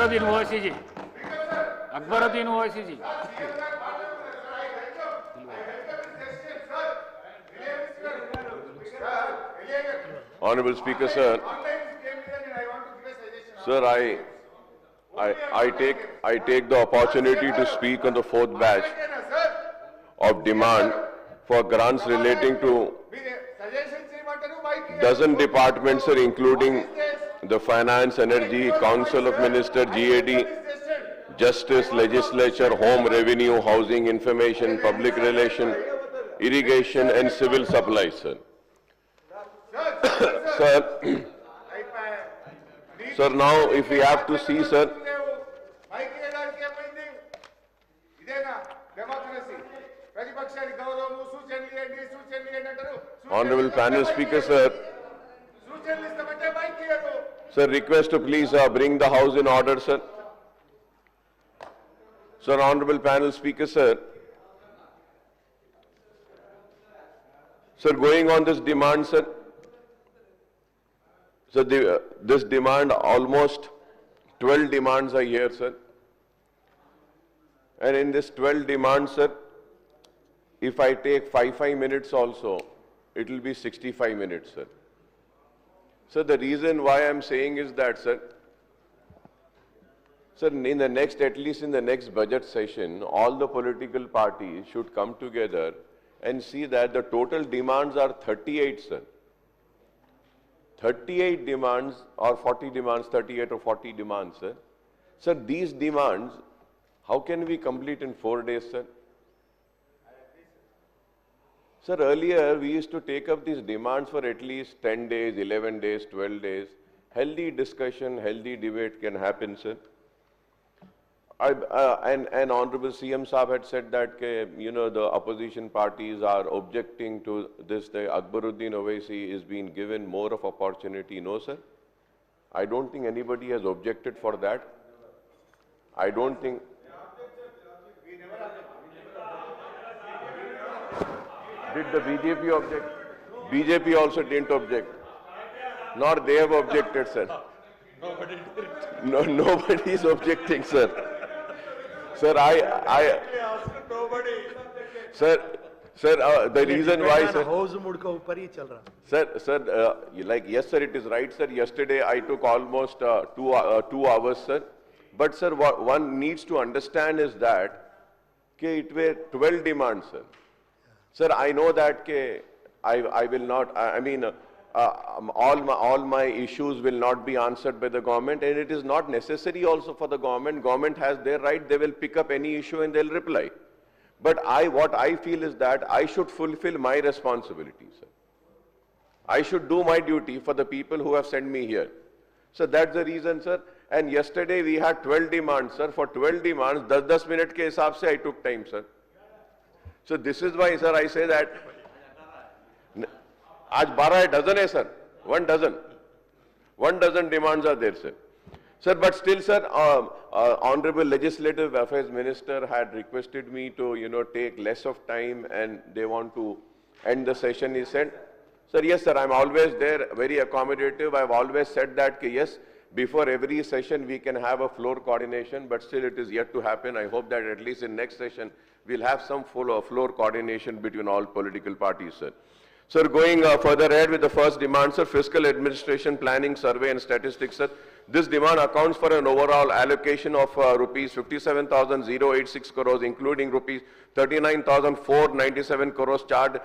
Akbaruddin Owaisi ji, Akbaruddin Owaisi ji. Honorable Speaker, sir. Sir, I take the opportunity to speak on the fourth batch of demand for grants relating to dozen departments, sir, including the Finance, Energy, Council of Ministers, GAD, Justice, Legislature, Home, Revenue, Housing, Information, Public Relation, Irrigation and Civil Supplies, sir. Sir, now if we have to see, sir, Honorable Panel Speaker, sir. Sir, request to please bring the House in order, sir. Sir, Honorable Panel Speaker, sir. Sir, going on this demand, sir. So this demand, almost 12 demands are here, sir. And in this 12 demands, sir, if I take 5 minutes also, it will be 65 minutes, sir. So the reason why I am saying is that, sir, in the next, at least in the next budget session, all the political parties should come together and see that the total demands are 38, sir. 38 demands or 40 demands, 38 or 40 demands, sir. Sir, these demands, how can we complete in 4 days, sir? Sir, earlier we used to take up these demands for at least 10 days, 11 days, 12 days. Healthy discussion, healthy debate can happen, sir. And Honorable CM Saab had said that, the opposition parties are objecting to this. The Akbaruddin Owaisi is being given more of opportunity. No, sir. I don't think anybody has objected for that. I don't think. Did the BJP object? BJP also didn't object. Nor they have objected, sir. No, nobody is objecting, sir. Sir, the reason why, sir, yes, sir, it is right, sir. Yesterday I took almost 2 hours, sir. But, sir, what one needs to understand is that it were 12 demands, sir. Sir, I know that I will not, all my issues will not be answered by the government, and it is not necessary also for the government. Government has their right, they will pick up any issue and they'll reply. But what I feel is that I should fulfill my responsibility, sir. I should do my duty for the people who have sent me here. So that's the reason, sir. And yesterday we had 12 demands, sir. For 12 demands, 10 minute ke hisab se I took time, sir. So this is why, sir, I say that आज 12 dozen है, sir. 1 dozen. 1 dozen demands are there, sir. Sir, but still, sir, Honorable Legislative Affairs Minister had requested me to, take less of time, and they want to end the session, he said. Sir, yes, sir, I'm always there, very accommodative. I've always said that, yes, before every session we can have a floor coordination, but still it is yet to happen. I hope that at least in next session we'll have some floor coordination between all political parties, sir. Sir, going further ahead with the first demand, sir, fiscal administration, planning, survey and statistics, sir. This demand accounts for an overall allocation of rupees 57,086 crores, including rupees 39,497 crores charge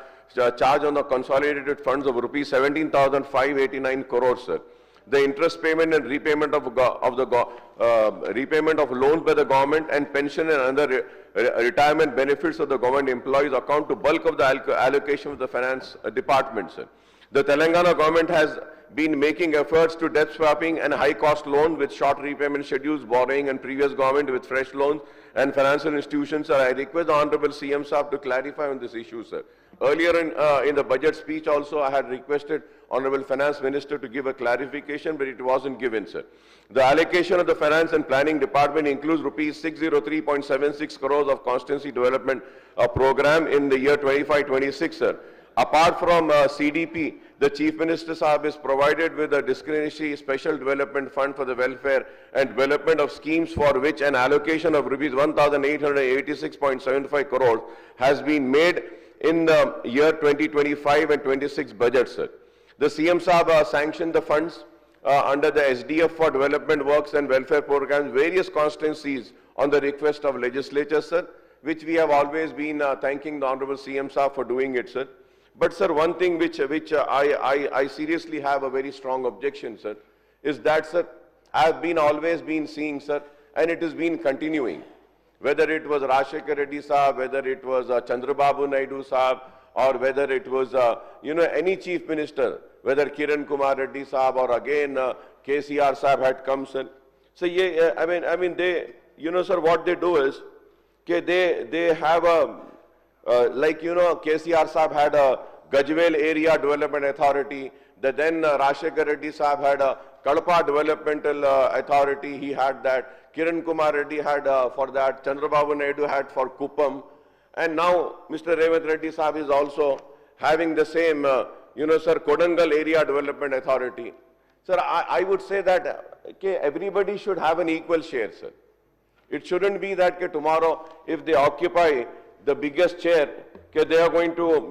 on the consolidated funds of rupees 17,589 crores, sir. The interest payment and repayment of repayment of loans by the government and pension and other retirement benefits of the government employees account to bulk of the allocation of the finance department, sir. The Telangana government has been making efforts to debt swapping and high-cost loans with short repayment schedules, borrowing, and previous government with fresh loans and financial institutions, sir. I request the Honorable CM Saab to clarify on this issue, sir. Earlier in the budget speech also, I had requested Honorable Finance Minister to give a clarification, but it wasn't given, sir. The allocation of the Finance and Planning Department includes rupees 603.76 crores of Constituency Development Program in the year 25-26, sir. Apart from CDP, The Chief Minister Sahab is provided with a discretionary special development fund for the welfare and development of schemes for which an allocation of rupees 1,886.75 crores has been made in the year 2025 and 26 budget, sir. The CM Sahab sanctioned the funds under the SDF for development works and welfare programs, various constituencies on the request of legislature, sir, which we have always been thanking the Honorable CM Sahab for doing it, sir. But, sir, one thing which I seriously have a very strong objection, sir, is that, sir, I have always been seeing, sir, and it has been continuing, whether it was Rajshekhar Reddy Sahab, whether it was Chandrababu Naidu Sahab, or whether it was, any chief minister, whether Kiran Kumar Reddy Sahab or again KCR Sahab had come, sir. So, yeah, I mean, they, sir, what they do is, they have a, KCR Sahab had a Gajwel Area Development Authority, then Rajshekhar Reddy Sahab had a Kadapa Developmental Authority, he had that, Kiran Kumar Reddy had for that, Chandrababu Naidu had for Kuppam, and now Mr. Revanth Reddy Sahab is also having the same, sir, Kodangal Area Development Authority. Sir, I would say that everybody should have an equal share, sir. It shouldn't be that tomorrow, if they occupy the biggest chair, they are going to,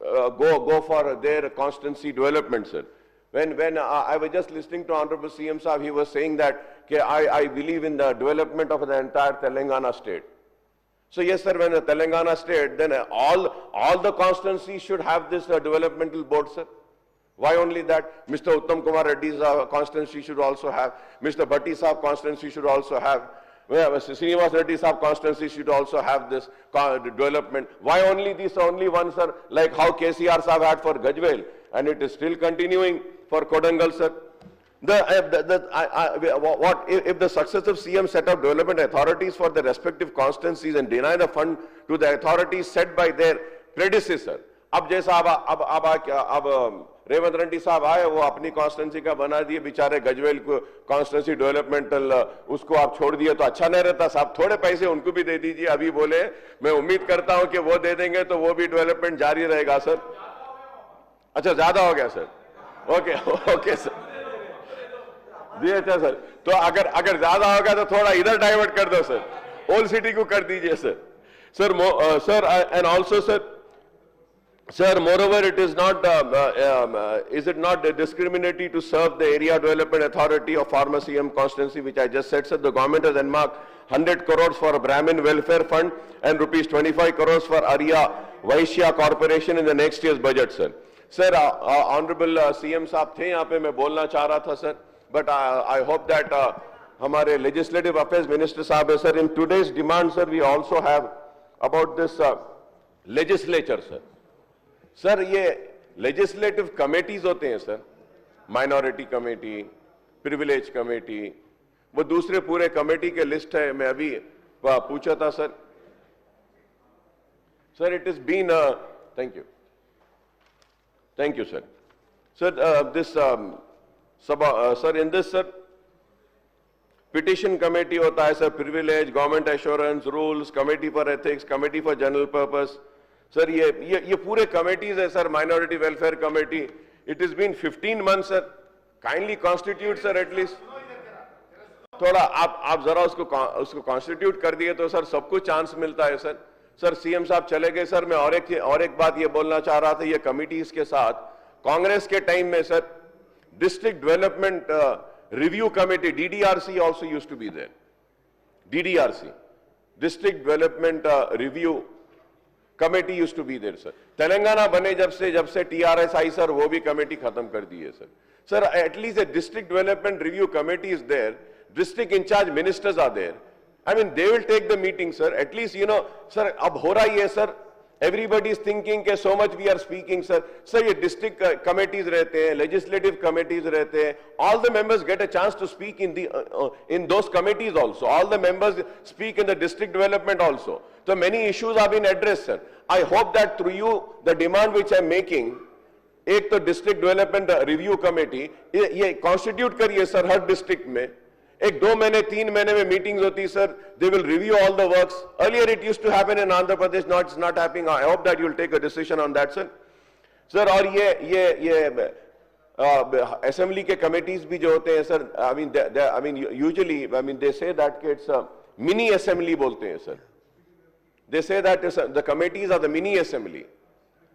go for their constituency development, sir. When I was just listening to Honorable CM Sahab, he was saying that I believe in the development of the entire Telangana state. So yes, sir, when the Telangana state, then all the constituencies should have this developmental board, sir. Why only that? Mr. Uttam Kumar Reddy's constituency should also have, Mr. Bhatti Sahab constituency should also have, Mr. Srinivas Reddy Sahab constituency should also have this development. Why only this only one, sir, like how KCR Sahab had for Gajwel, and it is still continuing for Kodangal, sir. What if the successive CM set up development authorities for the respective constituencies and deny the fund to the authorities set by their predecessor? अब जैसा अब रेवंत रेड्डी साहब आए, वो अपनी constituency का बना दिए, बेचारे गजवेल को कॉन्स्टिट्यूंसी डेवलपमेंटल उसको आप छोड़ दिए तो अच्छा नहीं रहता साहब, थोड़े पैसे उनको भी दे दीजिए. अभी बोले, मैं उम्मीद करता हूं कि वो दे देंगे तो वो भी डेवलपमेंट जारी रहेगा, सर. अच्छा, ज्यादा हो गया सर. ओके ओके सर, जी अच्छा सर. तो अगर ज्यादा होगा तो थोड़ा इधर डाइवर्ट कर दो सर, ओल्ड सिटी को कर दीजिए sir. Sir and also Sir, moreover, it is not, is it not discriminatory to serve the Area Development Authority of former CM constituency, which I just said, sir? The government has earmarked 100 crores for a Brahmin Welfare Fund and rupees 25 crores for Arya Vaishya Corporation in the next year's budget, sir. Sir, Honorable CM Saab the yahan pe, main bolna cha raha tha, sir, but I hope that hamare Legislative Affairs Minister Saab hai, sir. In today's demand, sir, we also have about this legislature, sir. Sir, ये legislative committees होते हैं sir, minority committee, privilege committee, वो दूसरे पूरे committee के list है. मैं अभी पूछा था sir. Sir, it is been thank you sir. Sir, this sir, in this sir petition committee होता है sir, privilege, government assurance, rules, committee for ethics, committee for general purpose. Sir, ये पूरे कमेटीज है sir, minority welfare committee. It is been 15 month sir. Kindly constitute sir, at least थोड़ा आप जरा उसको constitute कर दिए तो सर सबको चांस मिलता है सर. सर, सीएम साहब चले गए सर. मैं और एक बात ये बोलना चाह रहा था, ये कमिटीज के साथ कांग्रेस के टाइम में sir district development review committee, DDRC also used to be there. DDRC, district development review committee used to be there sir. Telangana बने जब से टीआरएस आई सर, वो भी कमेटी खत्म कर दी है sir. Sir, at least a district development review committee is there, district in charge ministers are there. I mean, they will take the meeting, sir. At least, sir, अब हो रहा ही है सर. Everybody is thinking कि so much we are speaking, sir. Sir, ये district committees रहते हैं, legislative committees रहते हैं. All the members get a chance to speak in those committees also. All the members speak in the district development also. So many issues have been addressed, sir. I hope that through you, the demand which I am making, एक तो district development review committee ये constitute करिए sir हर district में. एक 2 महीने 3 महीने में मीटिंग्स होती sir. They will review all the works. Earlier it used to happen in Andhra Pradesh, now it's not happening. I hope that you will take a decision on that sir. Sir और ये assembly के committees भी जो होते हैं sir, I mean usually I mean they say that it's mini assembly बोलते हैं sir, they say that the committees are the mini assembly.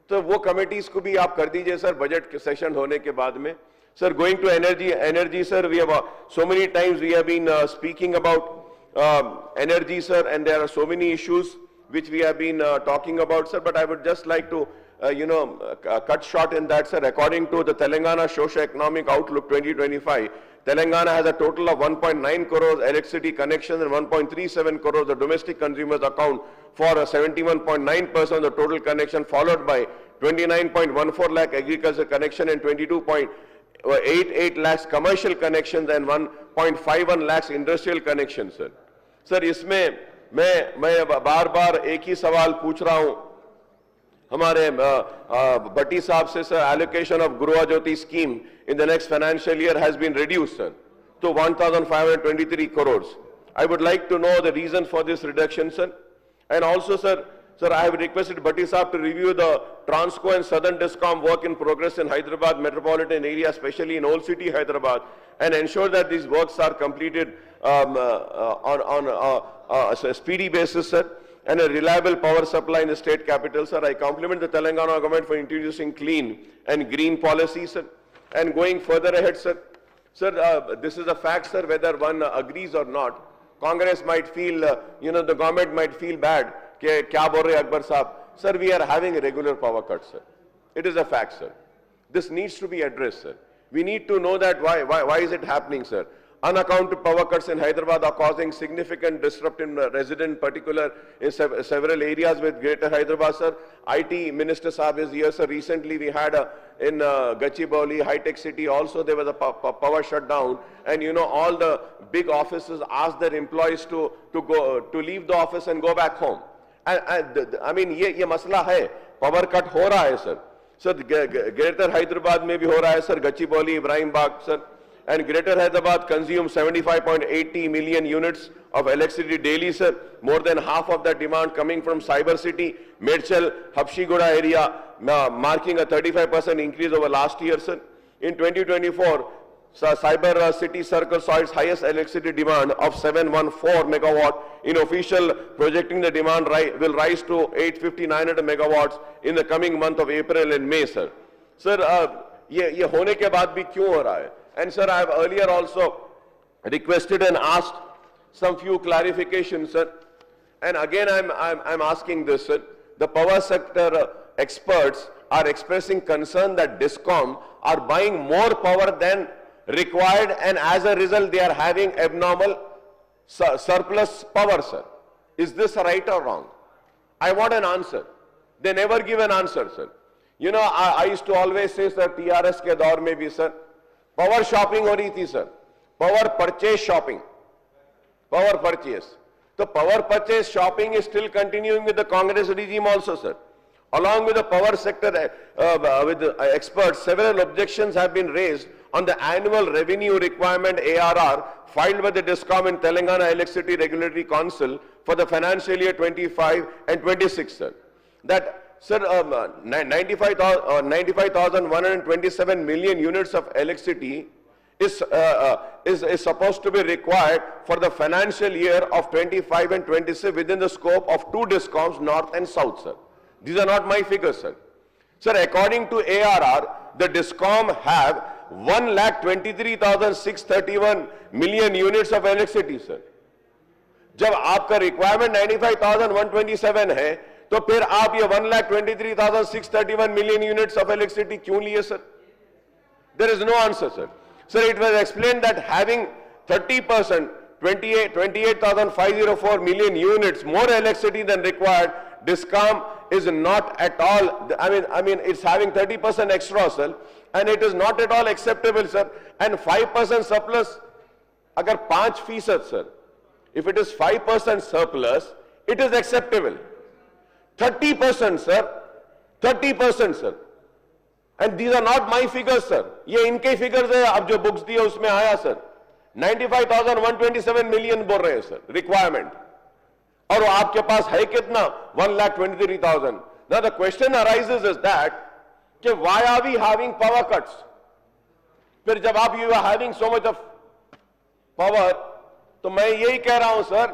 तो वो कमिटीज को भी आप कर दीजिए सर बजट के सेशन होने के बाद में। Sir going to energy sir, we have so many times we have been speaking about energy sir, and there are so many issues which we have been talking about sir, but I would just like to cut short in that sir. According to the Telangana Socio-Economic Outlook 2025, Telangana has a total of 1.9 crores electricity connections and 1.37 crores the domestic consumers account for 71.9% of the total connection, followed by 29.14 lakh agriculture connection and 22.88 lakhs commercial connections and 1.51 lakhs industrial connections sir. Sir, इसमें मैं बार बार एक ही सवाल पूछ रहा हूं हमारे भट्टी साहब से sir. Allocation of Gruha Jyothi scheme in the next financial year has been reduced sir to 1,523 crores. I would like to know the reason for this reduction sir. And also sir, I have requested Bhatti Saab to review the Transco and Southern Discom work in progress in Hyderabad metropolitan area, especially in Old City Hyderabad, and ensure that these works are completed on a speedy basis sir, and a reliable power supply in the state capital sir. I compliment the Telangana government for introducing clean and green policies sir. And going further ahead sir, this is a fact sir, whether one agrees or not, Congress might feel, the government might feel bad. Kya bol rahe Akbar Saab? Sir, we are having regular power cuts, sir. It is a fact, sir. This needs to be addressed, sir. We need to know that why is it happening, sir? Unaccounted power cuts in Hyderabad are causing significant disruption in resident, particular in several areas with Greater Hyderabad, sir. IT Minister Saab is here, sir. Recently we had in Gachibowli, High-Tech City also there was a power shutdown, and all the big offices asked their employees to leave the office and go back home. I mean ये मसला है, power cut हो रहा है sir. Sir greater Hyderabad में भी हो रहा है sir, Gachibowli, Ibrahim Bagh sir. And Greater Hyderabad consumes 75.80 million units of electricity daily, sir. More than half of that demand coming from Cyber City, Medchal, Habshigoda area, marking a 35% increase over last year, sir. In 2024, Cyber City Circle saw its highest electricity demand of 714 megawatt. In official, projecting the demand will rise to 850-900 megawatts in the coming month of April and May, sir. Sir, ये होने के बाद भी क्यों हो रहा है? And sir, I have earlier also requested and asked some few clarifications, sir. And again, I'm asking this, sir. The power sector experts are expressing concern that DISCOM are buying more power than required, and as a result, they are having abnormal surplus power, sir. Is this right or wrong? I want an answer. They never give an answer, sir. I used to always say, sir, TRS के दौर में भी, sir, power shopping हो रही थी sir, power purchase shopping, power purchase. तो power purchase shopping is still continuing with the Congress regime also, sir. Along with the power sector, with the experts, several objections have been raised on the annual revenue requirement ARR filed by the DISCOM and Telangana Electricity Regulatory Council for the financial year 25 and 26, sir. That sir, 95,127 million units of electricity is supposed to be required for the financial year of 25 and 26 within the scope of two DISCOMs, North and South, sir. These are not my figures, sir. Sir, according to ARR, the DISCOM have 1,23,631 million units of electricity, sir. जब आपका requirement 95,127 है, तो फिर आप ये 1,23,631 million units of electricity क्यों लिए, sir? There is no answer, sir. Sir, it was explained that having 30%, 28,504 million units more electricity than required, DISCOM is not at all, I mean, it's having 30% extra, sir, and it is not at all acceptable, sir. And 5% surplus, agar 5%, sir, if it is 5% surplus, it is acceptable. 30%, sir, 30%, sir. And these are not my figures, sir. ये इनके figures है, अब जो books दिए उसमें आया, sir. 95,127 million बोल रहे हैं, sir, requirement. और आपके पास है कितना? 1,23,000. Now the question arises is that कि why are we having power cuts? फिर जब आप you are having so much of power, तो मैं यही कह रहा हूं सर,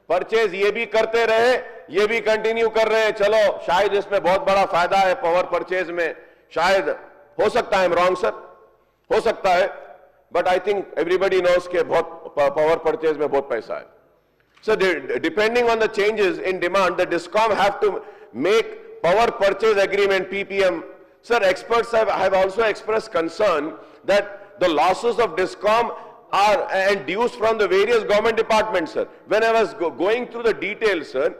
परचेज ये भी करते रहे, ये भी कंटिन्यू कर रहे हैं, चलो शायद इसमें बहुत बड़ा फायदा है पावर परचेज में, शायद हो सकता है, रॉन्ग सर, हो सकता है, but I think everybody knows के बहुत पावर परचेज में बहुत पैसा है. So depending on the changes in demand, the DISCOM have to make power purchase agreement PPM. Sir, experts have also expressed concern that the losses of DISCOM are and dues from the various government departments, sir. When I was going through the details, sir,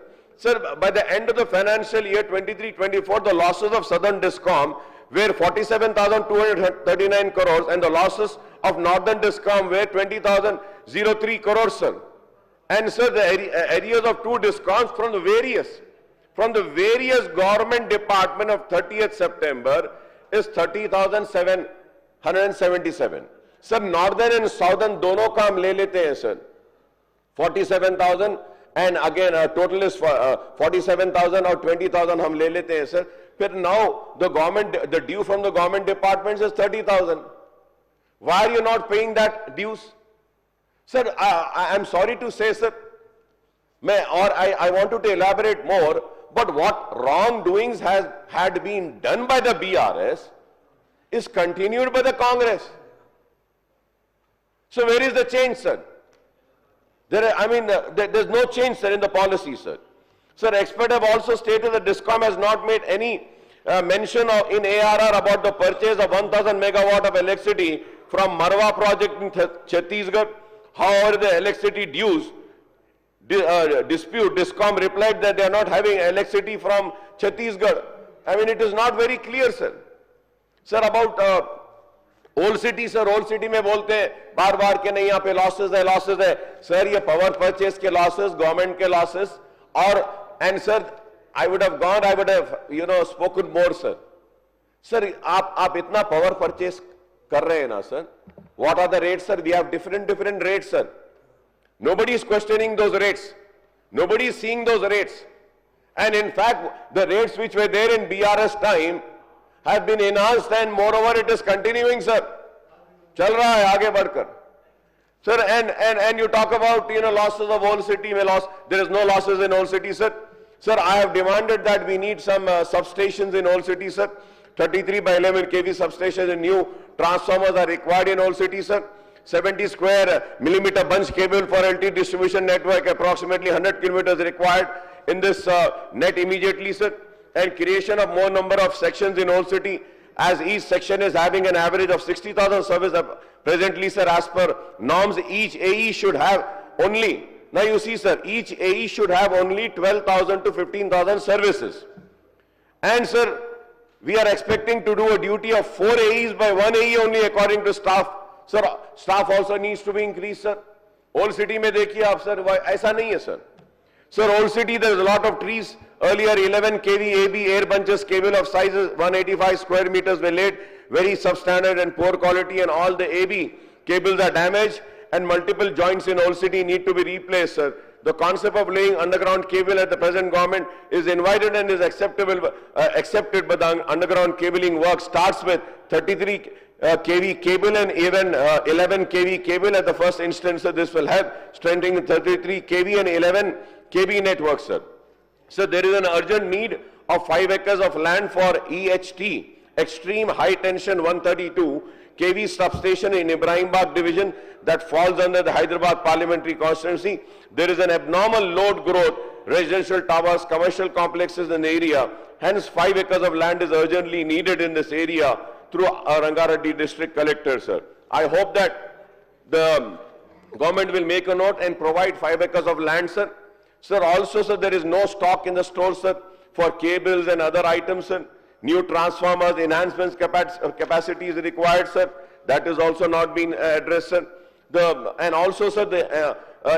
by the end of the financial year 23-24, the losses of Southern DISCOM were 47,239 crores and the losses of Northern DISCOM were 20,003 crores, sir. And sir, the areas of two DISCOMs from the various government department of 30th September is 30,777. Sir, Northern and Southern दोनों का हम ले लेते हैं sir. 47,000 and again total is 47,000 or 20,000 हम ले लेते हैं sir. फिर now the due from the government departments is 30,000. Why are you not paying that dues? Sir, I am sorry to say, sir, I wanted to elaborate more, but what wrongdoings had been done by the BRS is continued by the Congress. So where is the change, sir? There's no change, sir, in the policy, sir. Sir, experts have also stated that DISCOM has not made any mention in ARR about the purchase of 1,000 megawatt of electricity from Marwa project in Chhattisgarh. However, the electricity dues dispute, DISCOM replied that they are not having electricity from Chhattisgarh. It is not very clear, sir. Sir, about old city, sir old city में बोलते हैं बार बार के नहीं यहाँ पे losses है. Sir ये power purchase के लॉसेस, गवर्नमेंट के लॉसेस, और and sir I would have spoken more sir. Sir आप इतना पावर परचेज कर रहे हैं ना sir, what are the rates, sir? We have different rates, sir. Nobody is questioning those rates. Nobody is seeing those rates. And in fact, the rates which were there in BRS time have been enhanced, and moreover it is continuing, sir. चल रहा है आगे बढ़कर. Sir, and you talk about losses of old city. There is no losses in old city, sir. Sir, I have demanded that we need some substations in old city, sir. 33 by 11 kV substations and new transformers are required in old city, sir. 70 square millimeter bunch cable for LT distribution network, approximately 100 kilometers required in this net immediately, sir. And creation of more number of sections in old city, as each section is having an average of 60,000 service presently, sir. As per norms, each AE should have only, now you see, sir, each AE should have only 12,000 to 15,000 services. And sir, we are expecting to do a duty of 4 AEs by 1 AE only according to staff. Sir, staff also needs to be increased, sir. Old city mein dekhiye aap, sir, aisa nahi hai, sir. Sir, old city, there is a lot of trees. Earlier 11 kV AB air bunches cable of sizes 185 square meters were laid, very substandard and poor quality, and all the AB cables are damaged and multiple joints in old city need to be replaced, sir. The concept of laying underground cable at the present government is invited and is accepted, but the underground cabling work starts with 33 kV cable and even 11 kV cable at the first instance. So this will help strengthening 33 kV and 11 kV network, sir. So there is an urgent need of 5 acres of land for EHT, Extreme High Tension 132 kV substation in Ibrahimbag division that falls under the Hyderabad parliamentary constituency. There is an abnormal load growth, residential towers, commercial complexes in the area. Hence 5 acres of land is urgently needed in this area through Rangareddy district collector, sir. I hope that the government will make a note and provide 5 acres of land, sir. Sir, also, sir, there is no stock in the store, sir, for cables and other items, sir. New transformers, enhancements capacity is required, sir. That is also not been addressed, sir. And also, sir,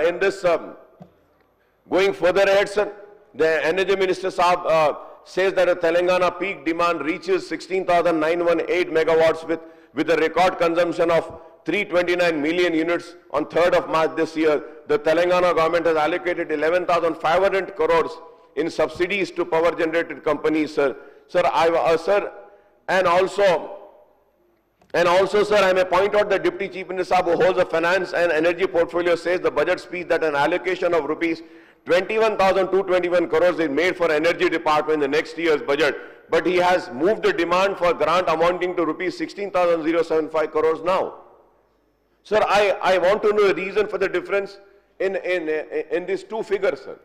in this, going further ahead, sir, the Energy Minister Saab says that a Telangana peak demand reaches 16,918 megawatts with a record consumption of 329 million units on 3rd of March this year. The Telangana government has allocated 11,500 crores in subsidies to power generated companies, sir. Sir, And also, sir, I may point out that Deputy Chief Minister Saab, who holds a finance and energy portfolio, says the budget speech that an allocation of rupees 21,221 crores is made for energy department in the next year's budget, but he has moved the demand for grant amounting to rupees 16,075 crores now. Sir, I want to know the reason for the difference in these two figures, sir.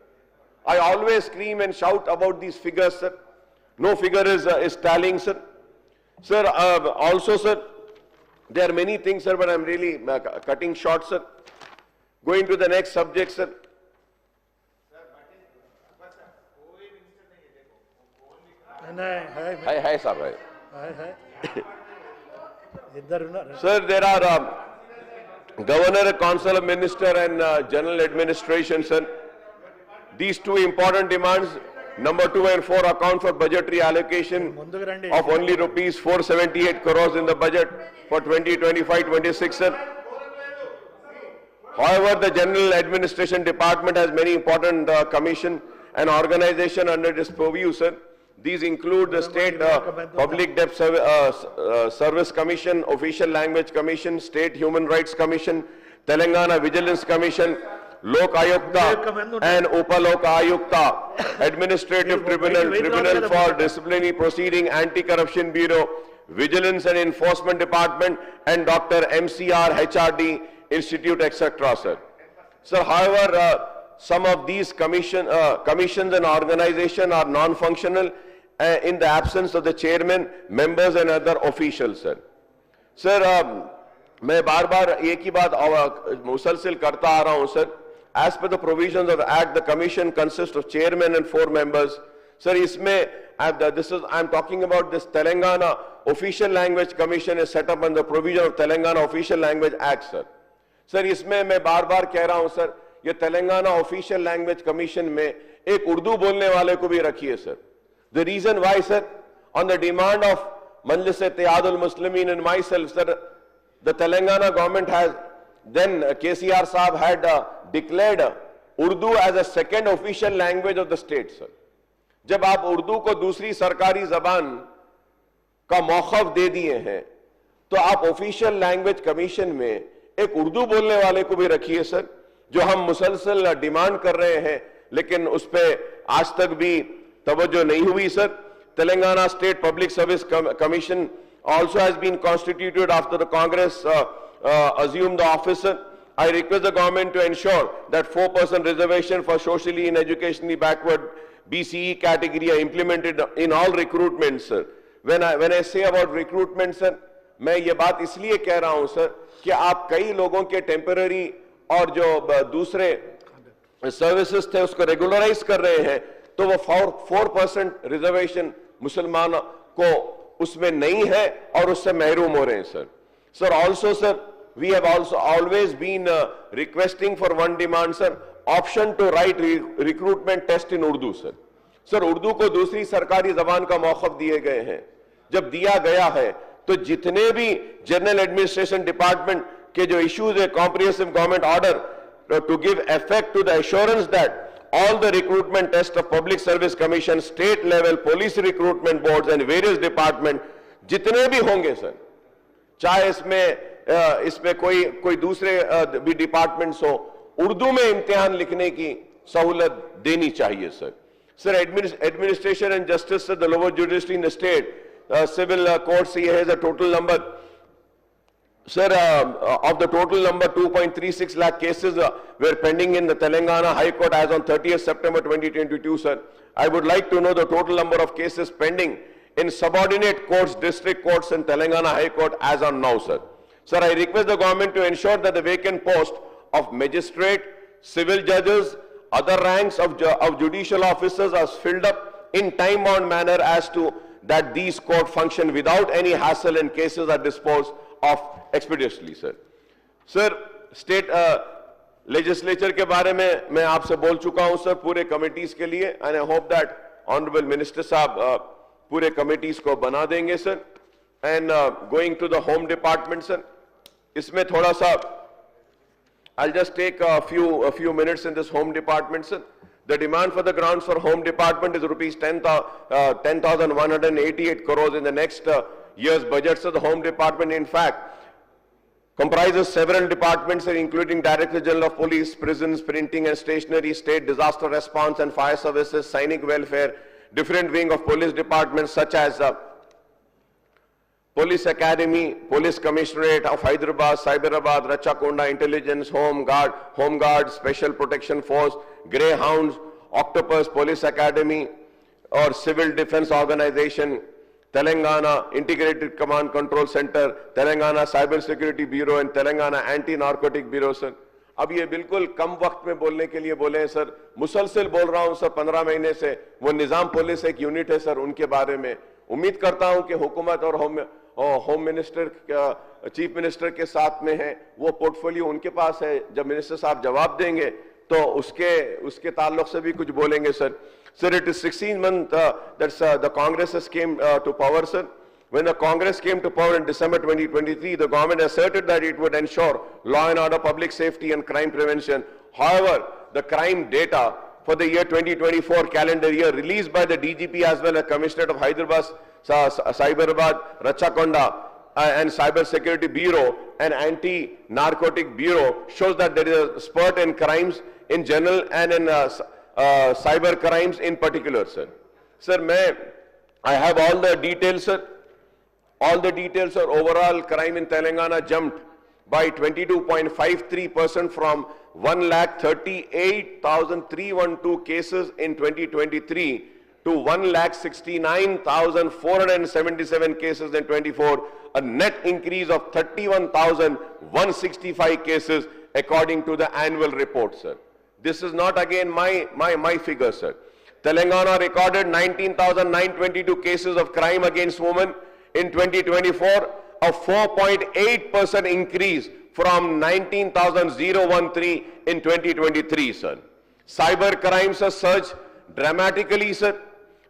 I always scream and shout about these figures, sir. No figure is tallying, sir. Sir, also, sir, there are many things, sir, but I'm really cutting short, sir. Going to the next subject, sir. Hi, sir. Sir, there are Governor, Council of Minister and General Administration, sir. These two important demands, number 2 and 4, account for budgetary allocation of only rupees 478 crores in the budget for 2025-26, sir. However, the General Administration Department has many important commission and organization under its purview, sir. These include the State Public Debt Service Commission, Official Language Commission, State Human Rights Commission, Telangana Vigilance Commission, Lok Ayukta and Upalok Ayukta, Administrative Tribunal for Disciplinary Proceeding, Anti-Corruption Bureau, Vigilance and Enforcement Department, and Dr. MCR HRD Institute, etc., sir. Sir, however, some of these commissions and organizations are non-functional in the absence of the chairman, members and other officials, sir. Sir, मैं बार-बार एक ही बात मुसलसल करता आ रहा हूं, sir. As per the provisions of the Act, the commission consists of chairman and 4 members. Sir, इसमें I'm talking about this Telangana Official Language Commission is set up under the provision of Telangana Official Language Act, sir. Sir, इसमें मैं बार-बार कह रहा हूं, sir, ये Telangana official language commission में एक उर्दू बोलने वाले को भी रखिए, sir. The reason why, sir, on the demand of Majlis Ittehadul Muslimeen and myself, sir, the Telangana government has then KCR sahab had declared Urdu as a second official language of the state, sir. जब आप उर्दू को दूसरी सरकारी जबान का मौखफ दे दिए हैं, तो आप ऑफिशियल लैंग्वेज कमीशन में एक उर्दू बोलने वाले को भी रखिए, सर. जो हम मुसलसल डिमांड कर रहे हैं, लेकिन उस पे आज तक भी तवज्जो नहीं हुई, sir. Telangana state public service commission also has been constituted after the Congress assumed the office. I request the government to ensure that 4% reservation for socially and educationally backward BCE category are implemented in all recruitments, sir. When I say about recruitment, sir, मैं ये बात इसलिए कह रहा हूं, sir, कि आप कई लोगों के टेम्पररी और जो दूसरे सर्विसेज थे उसको रेगुलराइज कर रहे हैं, तो वो 4% रिजर्वेशन मुसलमान को उसमें नहीं है और उससे महरूम हो रहे हैं, sir. Sir, also, sir, we have also always been requesting for one demand, sir, option to write recruitment test in Urdu, sir. Sir, Urdu को दूसरी सरकारी जबान का मौखफ दिए गए हैं. जब दिया गया है तो जितने भी जनरल एडमिनिस्ट्रेशन डिपार्टमेंट के जो इश्यूज है, comprehensive government order to give effect to the assurance that all the recruitment tests of Public Service Commission, state level, police recruitment boards and various department, जितने भी होंगे, सर, चाहे इसमें कोई दूसरे भी डिपार्टमेंट्स हो, उर्दू में इम्तिहान लिखने की सहूलत देनी चाहिए, sir. Sir, administration and justice, the lower judiciary in the state civil courts, ये है total number, sir, of the total number 2.36 lakh cases were pending in the Telangana High Court as on 30th September 2022, sir. I would like to know the total number of cases pending in subordinate courts, district courts and Telangana High Court as on now, sir. Sir, I request the government to ensure that the vacant post of magistrate, civil judges, other ranks of judicial officers are filled up in time-bound manner as to that these court function without any hassle and cases are disposed of expeditiously, sir. Sir, state legislature के बारे में मैं आपसे बोल चुका हूं, sir, पूरे committees के लिए, and I hope that honorable minister साहब पूरे कमिटीज को बना देंगे, sir. And going to the home department, sir, इसमें थोड़ा सा I'll just take a few minutes in this home department, sir. The demand for the grants for Home Department is rupees 10,188 crores in the next year's budget. So the Home Department, in fact, comprises several departments, including Director General of Police, Prisons, Printing and Stationery, State Disaster Response and Fire Services, Sainik Welfare, different wing of police departments such as Police Academy, Police Commissionerate of Hyderabad, Cyberabad, Ratchakonda, Intelligence, Home Guard, Special Protection Force, Greyhounds, Octopus, Police Academy or Civil Defense Organization, Telangana Integrated Command Control Center, Telangana Cyber Security Bureau and Telangana Anti-Narcotic Bureau, sir. अब ये बिल्कुल कम वक्त में बोलने के लिए बोले हैं सर, मुसलसल बोल रहा हूं सर 15 महीने से। वो निजाम पुलिस एक यूनिट है सर, उनके बारे में उम्मीद करता हूं कि हुकूमत और होम मिनिस्टर, चीफ मिनिस्टर के साथ में है, वो पोर्टफोलियो उनके पास है। जब मिनिस्टर साहब जवाब देंगे तो उसके ताल्लुक से भी कुछ बोलेंगे sir. Sir, it is 16 months that the Congress has came to power, sir. When the Congress came to power in December 2023, the government asserted that it would ensure law and order, public safety and crime prevention. However, the crime data for the year 2024 calendar year released by the DGP as well as Commissioner of Hyderabad, Cyberabad, Ratchakonda and Cyber Security Bureau and Anti-Narcotic Bureau shows that there is a spurt in crimes in general and in cyber crimes in particular, sir. Sir, I have all the details, sir. All the details, sir. Overall crime in Telangana jumped by 22.53% from 1,38,312 cases in 2023 to 1,69,477 cases in 24, a net increase of 31,165 cases according to the annual report, sir. This is not again my figure, sir. Telangana recorded 19,922 cases of crime against women in 2024, a 4.8% increase from 19,013 in 2023, sir. Cyber crimes have surged dramatically, sir,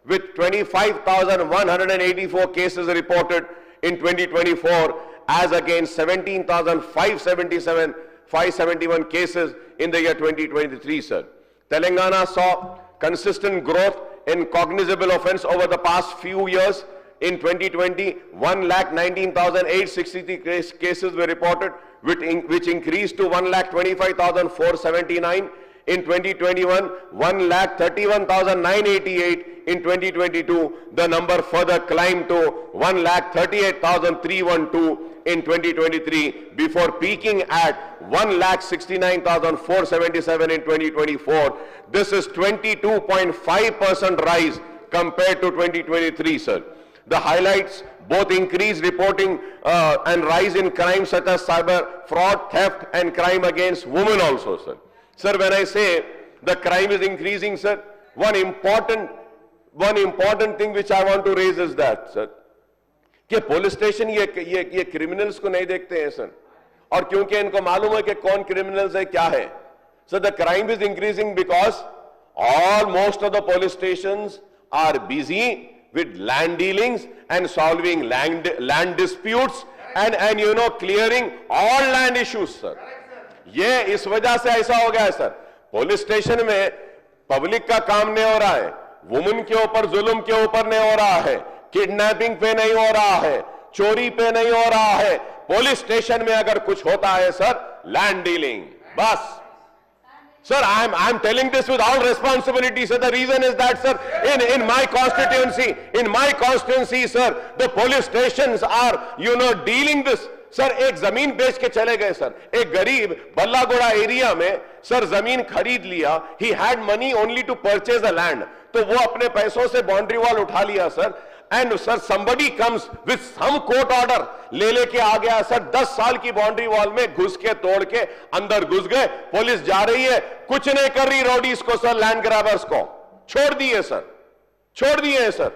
with 25,184 cases reported in 2024 as against 17,571 cases in the year 2023, sir. Telangana saw consistent growth in cognizable offense over the past few years. In 2020, 1,19,863 cases were reported, which increased to 1,25,479. In 2021, 1,31,988. In 2022, the number further climbed to 1,38,312 in 2023 before peaking at 1,69,477 in 2024. This is 22.5% rise compared to 2023, sir. The highlights both increased reporting and rise in crime such as cyber fraud, theft and crime against women also, sir. Sir, when I say the crime is increasing, sir, one important thing which I want to raise is that, sir, कि police station ये criminals को नहीं देखते हैं, sir, और क्योंकि इनको मालूम है कि कौन क्रिमिनल्स है, क्या है. So the crime is increasing because most of the police stations are busy with land dealings and solving land disputes and clearing all land issues, sir. ये इस वजह से ऐसा हो गया है, सर. पुलिस स्टेशन में पब्लिक का काम नहीं हो रहा है, वुमेन के ऊपर जुल्म के ऊपर नहीं हो रहा है, किडनैपिंग पे नहीं हो रहा है, चोरी पे नहीं हो रहा है. पुलिस स्टेशन में अगर कुछ होता है, सर, लैंड डीलिंग, बस. Sir, I'm telling this with all responsibility, sir. The reason is that, sir, in my constituency, sir, the police stations are, dealing this. Sir, एक जमीन बेच के चले गए, सर. एक गरीब बल्लागोड़ा एरिया में, सर, जमीन खरीद लिया. He had money only to purchase the land. तो वो अपने पैसों से बाउंड्री वॉल उठा लिया, sir. And sir, somebody comes with some court order, लेके आ गया, सर. 10 साल की बाउंड्री वॉल में घुस के तोड़ के अंदर घुस गए. पुलिस जा रही है, कुछ नहीं कर रही रोडीज को, सर, लैंड ग्रैबर्स को छोड़ दिए, सर, छोड़ दिए, sir.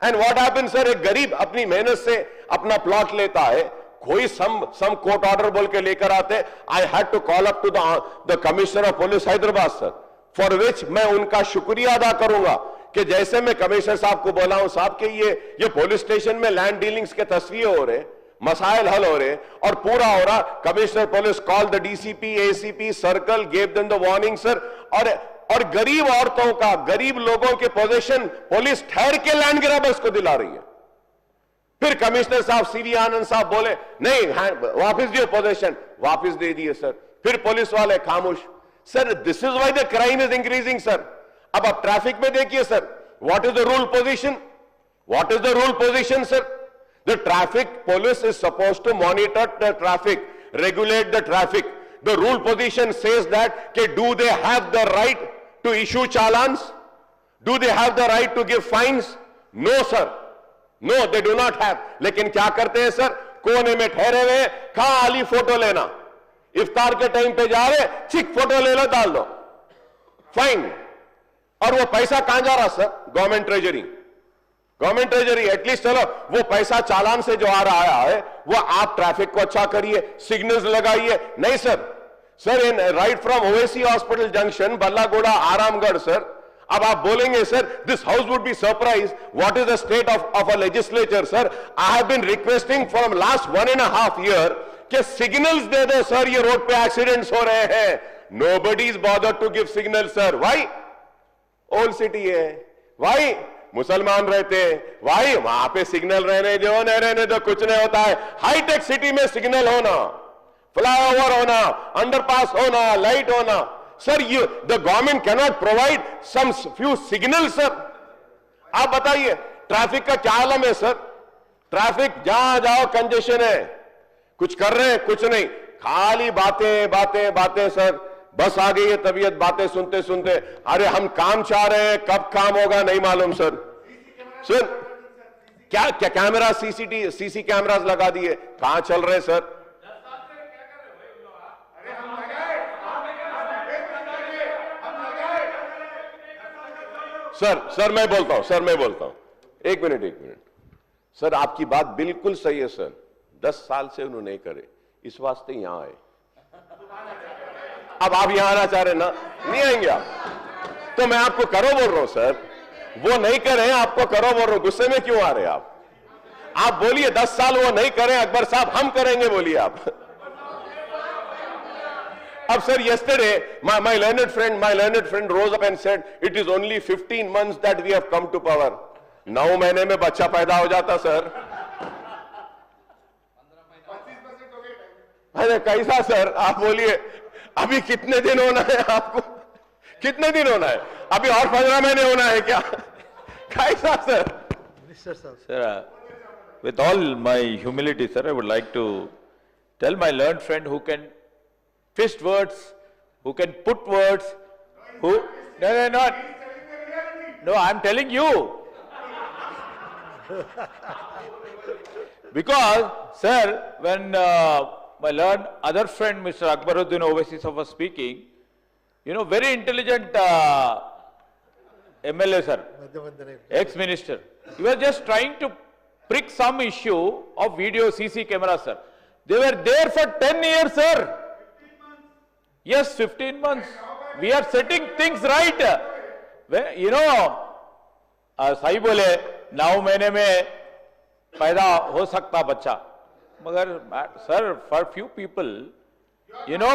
And what happens, sir, एक गरीब अपनी मेहनत से अपना प्लॉट लेता है, कोई सम कोर्ट ऑर्डर बोल के लेकर आते. I had to call up to the commissioner of police Hyderabad, sir, for which मैं उनका शुक्रिया अदा करूंगा कि जैसे मैं कमिश्नर साहब को बोला हूं, साहब के ये पुलिस स्टेशन में लैंड डीलिंग्स के तस्वीर हो रहे, मसाइल हल हो रहे और पूरा हो रहा. Commissioner police call the DCP, ACP, circle, gave them the warning, sir, और और गरीब औरतों का, गरीब लोगों के पोजीशन पुलिस ठहर के लैंड ग्रैबर्स को दिला रही है। फिर कमिश्नर साहब सीवी आनंद साहब बोले नहीं वापस दियो पोजीशन, वापस दे दिए सर। फिर पुलिस वाले खामोश। Sir this is why the crime is increasing sir. अब आप ट्रैफिक में देखिए sir, what is the rule position, what is the rule position sir. The traffic police is suppose to monitor the traffic, regulate the traffic. The rule position says that do they have the right to issue challans? Do they have the right to give fines? No sir, no they do not have. लेकिन क्या करते हैं sir, कोने में ठहरे हुए खाली photo लेना, इफ्तार के टाइम पे जा रहे, चिक फोटो ले लो, डाल दो, फाइन। और वो पैसा कहां जा रहा sir, government treasury. Government treasury at least चलो वो पैसा चालान से जो आ रहा है वो आप ट्रैफिक को अच्छा करिए, सिग्नल्स लगाइए। नहीं sir, sir in right from Owaisi hospital junction Ballagoda Aramghar sir, अब आप बोलेंगे sir this house would be surprise what is the state of a legislature. Sir I have been requesting from last 1.5 year कि signals दे दो sir, ये road पे accidents हो रहे हैं। Nobody is bothered to give signal sir. Why? Old city है, why? मुसलमान रहते हैं, भाई वहां पे सिग्नल रहने दो, नहीं रहने दो, कुछ नहीं होता है। हाईटेक सिटी में सिग्नल होना, फ्लाईओवर होना, अंडरपास होना, लाइट होना, sir you the government can not provide some few signal sir. आप बताइए ट्रैफिक का क्या आलम है सर। ट्रैफिक जहां जाओ कंजेशन है, कुछ कर रहे हैं कुछ नहीं, खाली बातें बातें बातें सर। बस आ गई है तबीयत बातें सुनते सुनते। अरे हम काम चाह रहे हैं, कब काम होगा नहीं मालूम सर। सर क्या क्या कैमरा सीसी कैमरास लगा दिए, कहां चल रहे सर? सर मैं बोलता हूं, एक मिनट सर, आपकी बात बिल्कुल सही है सर। 10 साल से उन्होंने नहीं करे, इस वास्ते यहां आए। अब आप यहां आना चाह रहे ना, नहीं आएंगे आप, तो मैं आपको करो बोल रहा हूं सर, वो नहीं करें आपको करो बोल रहा हूं, गुस्से में क्यों आ रहे हैं आप बोलिए 10 साल वो नहीं करें अकबर साहब, हम करेंगे, बोलिए आप। अब sir yesterday my learned friend rose up and said it is only 15 months that we have come to power. 9 महीने में बच्चा पैदा हो जाता सर। अरे कैसा सर, आप बोलिए अभी कितने दिन होना है आपको, कितने दिन होना है अभी, और 15 महीने होना है क्या? कैसा sir? Sir, with all my humility, sir, I would like to tell my learned friend who can twist words, who can put words, who... No, I'm telling you. Because, sir, when my learned other friend, Mr. Akbaruddin Owaisi sir, was speaking, you know, very intelligent MLA, sir, ex-minister. He was just trying to prick some issue of video CC camera, sir. They were there for 10 years, sir. Yes, 15 months. We are setting things right. You know, सही बोले 9 महीने में पैदा हो सकता बच्चा, मगर sir, for few people, you know,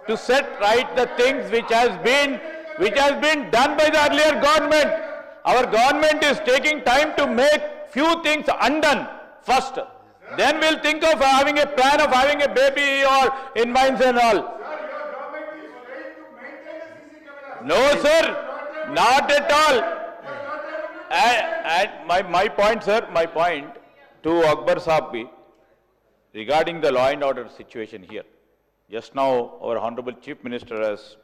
to set right the things which has been done by the earlier government. Our government is taking time to make few things undone first. Then we'll think of having a plan of having a baby or in mines and all. No, sir, not at all. And my point, sir, my point to Akbar Sahab bhi, regarding the law and order situation here. Just now, our Honorable Chief Minister has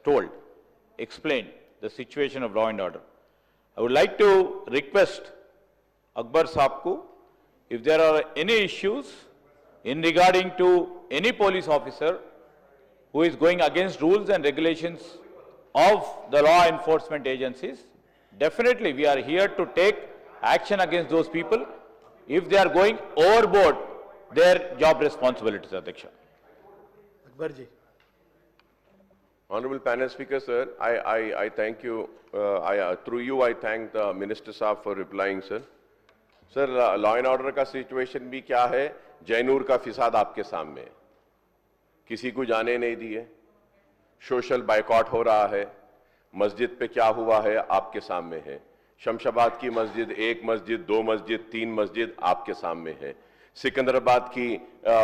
explained the situation of law and order. I would like to request Akbar Sahab ko, if there are any issues in regarding to any police officer who is going against rules and regulations of the law enforcement agencies, definitely we are here to take action against those people if they are going overboard their job responsibilities, Adhyaksha. Akbarji. Honorable panel speaker, sir, I thank you. Through you, I thank the Minister Saab for replying, sir. Sir, law and order का situation भी क्या है? जैनूर का फिसाद आपके सामने है, किसी को जाने नहीं दिए, सोशल बाइकआउट हो रहा है, मस्जिद पे क्या हुआ है आपके सामने है। शमशाबाद की मस्जिद, 1 मस्जिद, 2 मस्जिद, 3 मस्जिद आपके सामने है। सिकंदराबाद की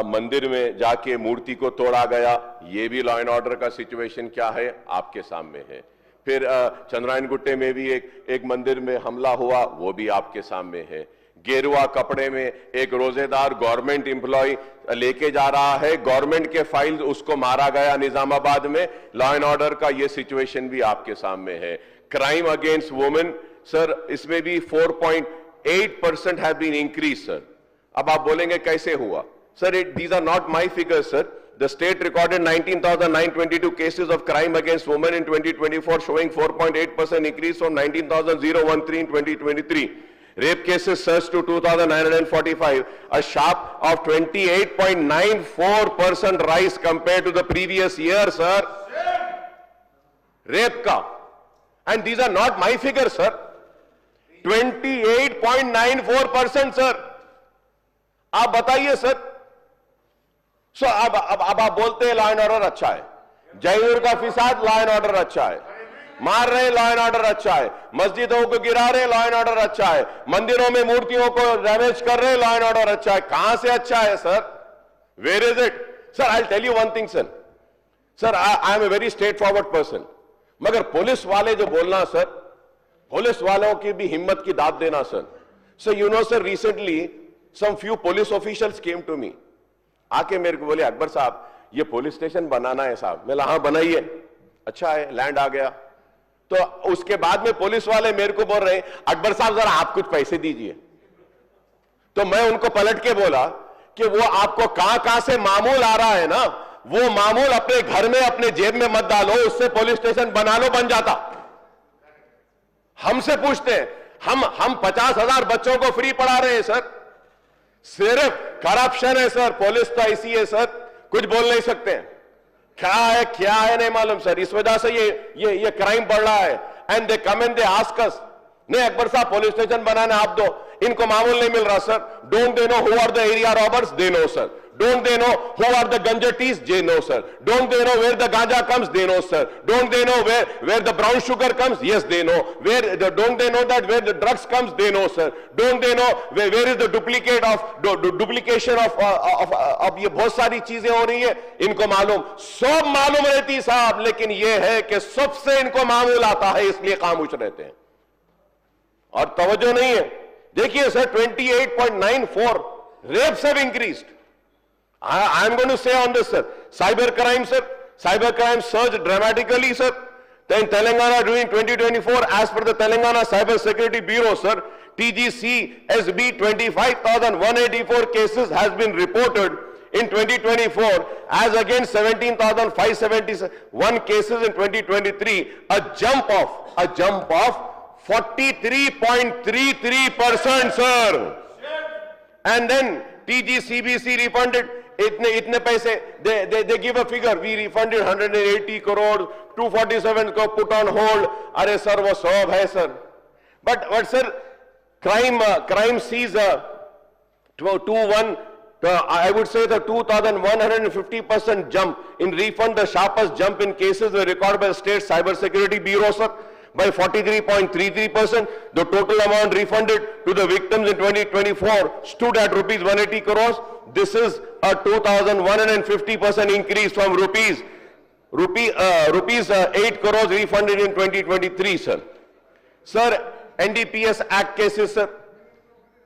मंदिर में जाके मूर्ति को तोड़ा गया, ये भी लॉ एंड ऑर्डर का सिचुएशन क्या है आपके सामने है। फिर चंद्रायन गुट्टे में भी एक मंदिर में हमला हुआ, वो भी आपके सामने है। गेरुआ कपड़े में एक रोजेदार गवर्नमेंट एम्प्लॉय लेके जा रहा है, गवर्नमेंट के फाइल उसको मारा गया निजामाबाद में। लॉ एंड ऑर्डर का ये सिचुएशन भी आपके सामने है। क्राइम अगेंस्ट वुमेन सर, इसमें भी 4.8% हैव बीन इंक्रीज सर। अब आप बोलेंगे कैसे हुआ sir? These are not my figures sir. The state recorded 19,922 cases of crime against women in 2024, showing 4.8% increase from 19,013 in 2023. Rape cases surged to 2,945, a sharp of 28.94% rise compared to the previous year, sir. Rape ka. And these are not my figures, sir. 28.94%, sir. आप बताइए sir. सो अब आप बोलते हैं law and order अच्छा है, जयनूर का फिसाद law and order अच्छा है, मार रहे लॉ एंड ऑर्डर अच्छा है, मस्जिदों को गिरा रहे लॉ एंड ऑर्डर अच्छा है, मंदिरों में मूर्तियों को डैमेज कर रहे लॉ एंड ऑर्डर अच्छा है। कहां से अच्छा है sir? Where is it sir? I tell you one thing sir, I am a very straight forward person, मगर पुलिस वाले जो बोलना सर, पुलिस वालों की भी हिम्मत की दाद देना sir. So you know sir, recently some few police officials came to me, आके मेरे को बोले अकबर साहब ये पुलिस स्टेशन बनाना है साहब। मैं हाँ बनाइए, अच्छा है, लैंड आ गया। तो उसके बाद में पुलिस वाले मेरे को बोल रहे अकबर साहब जरा आप कुछ पैसे दीजिए। तो मैं उनको पलट के बोला कि वो आपको कहां से मामूल आ रहा है ना, वो मामूल अपने घर में अपने जेब में मत डालो, उससे पुलिस स्टेशन बना लो, बन जाता। हमसे पूछते हैं, हम 50,000 बच्चों को फ्री पढ़ा रहे हैं सर। सिर्फ करप्शन है सर, पुलिस तो ऐसी है सर, कुछ बोल नहीं सकते हैं। क्या है नहीं मालूम सर। इस वजह से ये क्राइम बढ़ रहा है। And they come and they ask us, नहीं अकबर साहब पुलिस स्टेशन बनाना आप दो, इनको मामूल नहीं मिल रहा sir. Don't they know who are the area robbers? They know sir. Don't they know who are the ganjatis? They know, sir. Don't they know where the ganja comes? They know, sir. Don't they know where the brown sugar comes? Yes, they know. Don't they know that where the drugs comes? They know, sir. Don't they know where is the duplication of ये बहुत सारी चीजें हो रही है, इनको मालूम, सब मालूम रहती साहब, लेकिन ये है कि सबसे इनको मामूल आता है, इसलिए खामोश रहते हैं और तवज्जो नहीं है। देखिए sir, 28.94 rapes have increased. I am going to say on this, sir. Cyber crime, sir. Cyber crime surged dramatically, sir. Then Telangana during 2024, as per the Telangana Cyber Security Bureau, sir, TGCSB 25,184 cases has been reported in 2024, as against 17,571 cases in 2023, a jump of 43.33%, sir. And then TGCBC refunded itne paise, they give a figure, we refunded 180 crores, 247 को put on hold. अरे sir वो सब है sir, but sir, crime sees I would say the 2,150% jump in refund, the sharpest jump in cases were recorded by the State Cyber Security Bureau, sir, by 43.33%. The total amount refunded to the victims in 2024 stood at rupees 180 crores. This is a 2,150% increase from rupees 8 crores refunded in 2023, sir. Sir, NDPS Act cases, sir.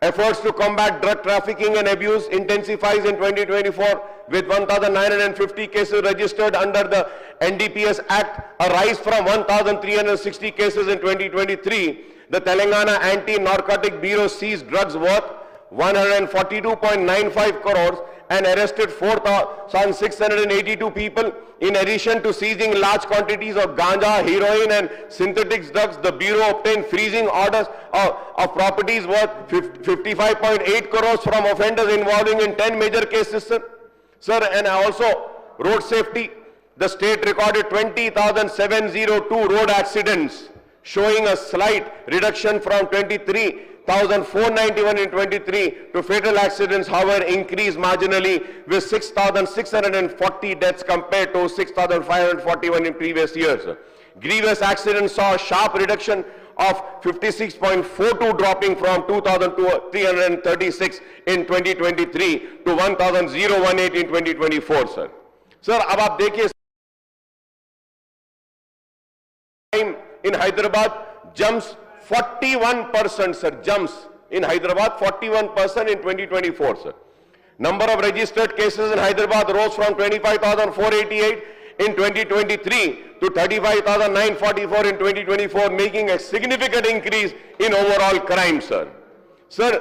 Efforts to combat drug trafficking and abuse intensifies in 2024 with 1,950 cases registered under the NDPS Act, a rise from 1,360 cases in 2023. The Telangana Anti-Narcotic Bureau seized drugs worth 142.95 crores and arrested 4,682 people. In addition to seizing large quantities of ganja, heroin and synthetic drugs, the Bureau obtained freezing orders of properties worth 55.8 crores from offenders involving in 10 major cases, sir. Sir, and also road safety, the state recorded 20,702 road accidents, showing a slight reduction from 23,491 in 23 to fatal accidents, however, increased marginally with 6,640 deaths compared to 6,541 in previous years. Grievous accidents saw a sharp reduction of 56.42, dropping from 2,336 in 2023 to 1,018 in 2024, sir. Sir, अब आप देखिए in Hyderabad jumps 41%, sir, jumps in Hyderabad 41% in 2024, sir. Number of registered cases in Hyderabad rose from 25,488 in 2023 to 35,944 in 2024, making a significant increase in overall crime, sir. Sir,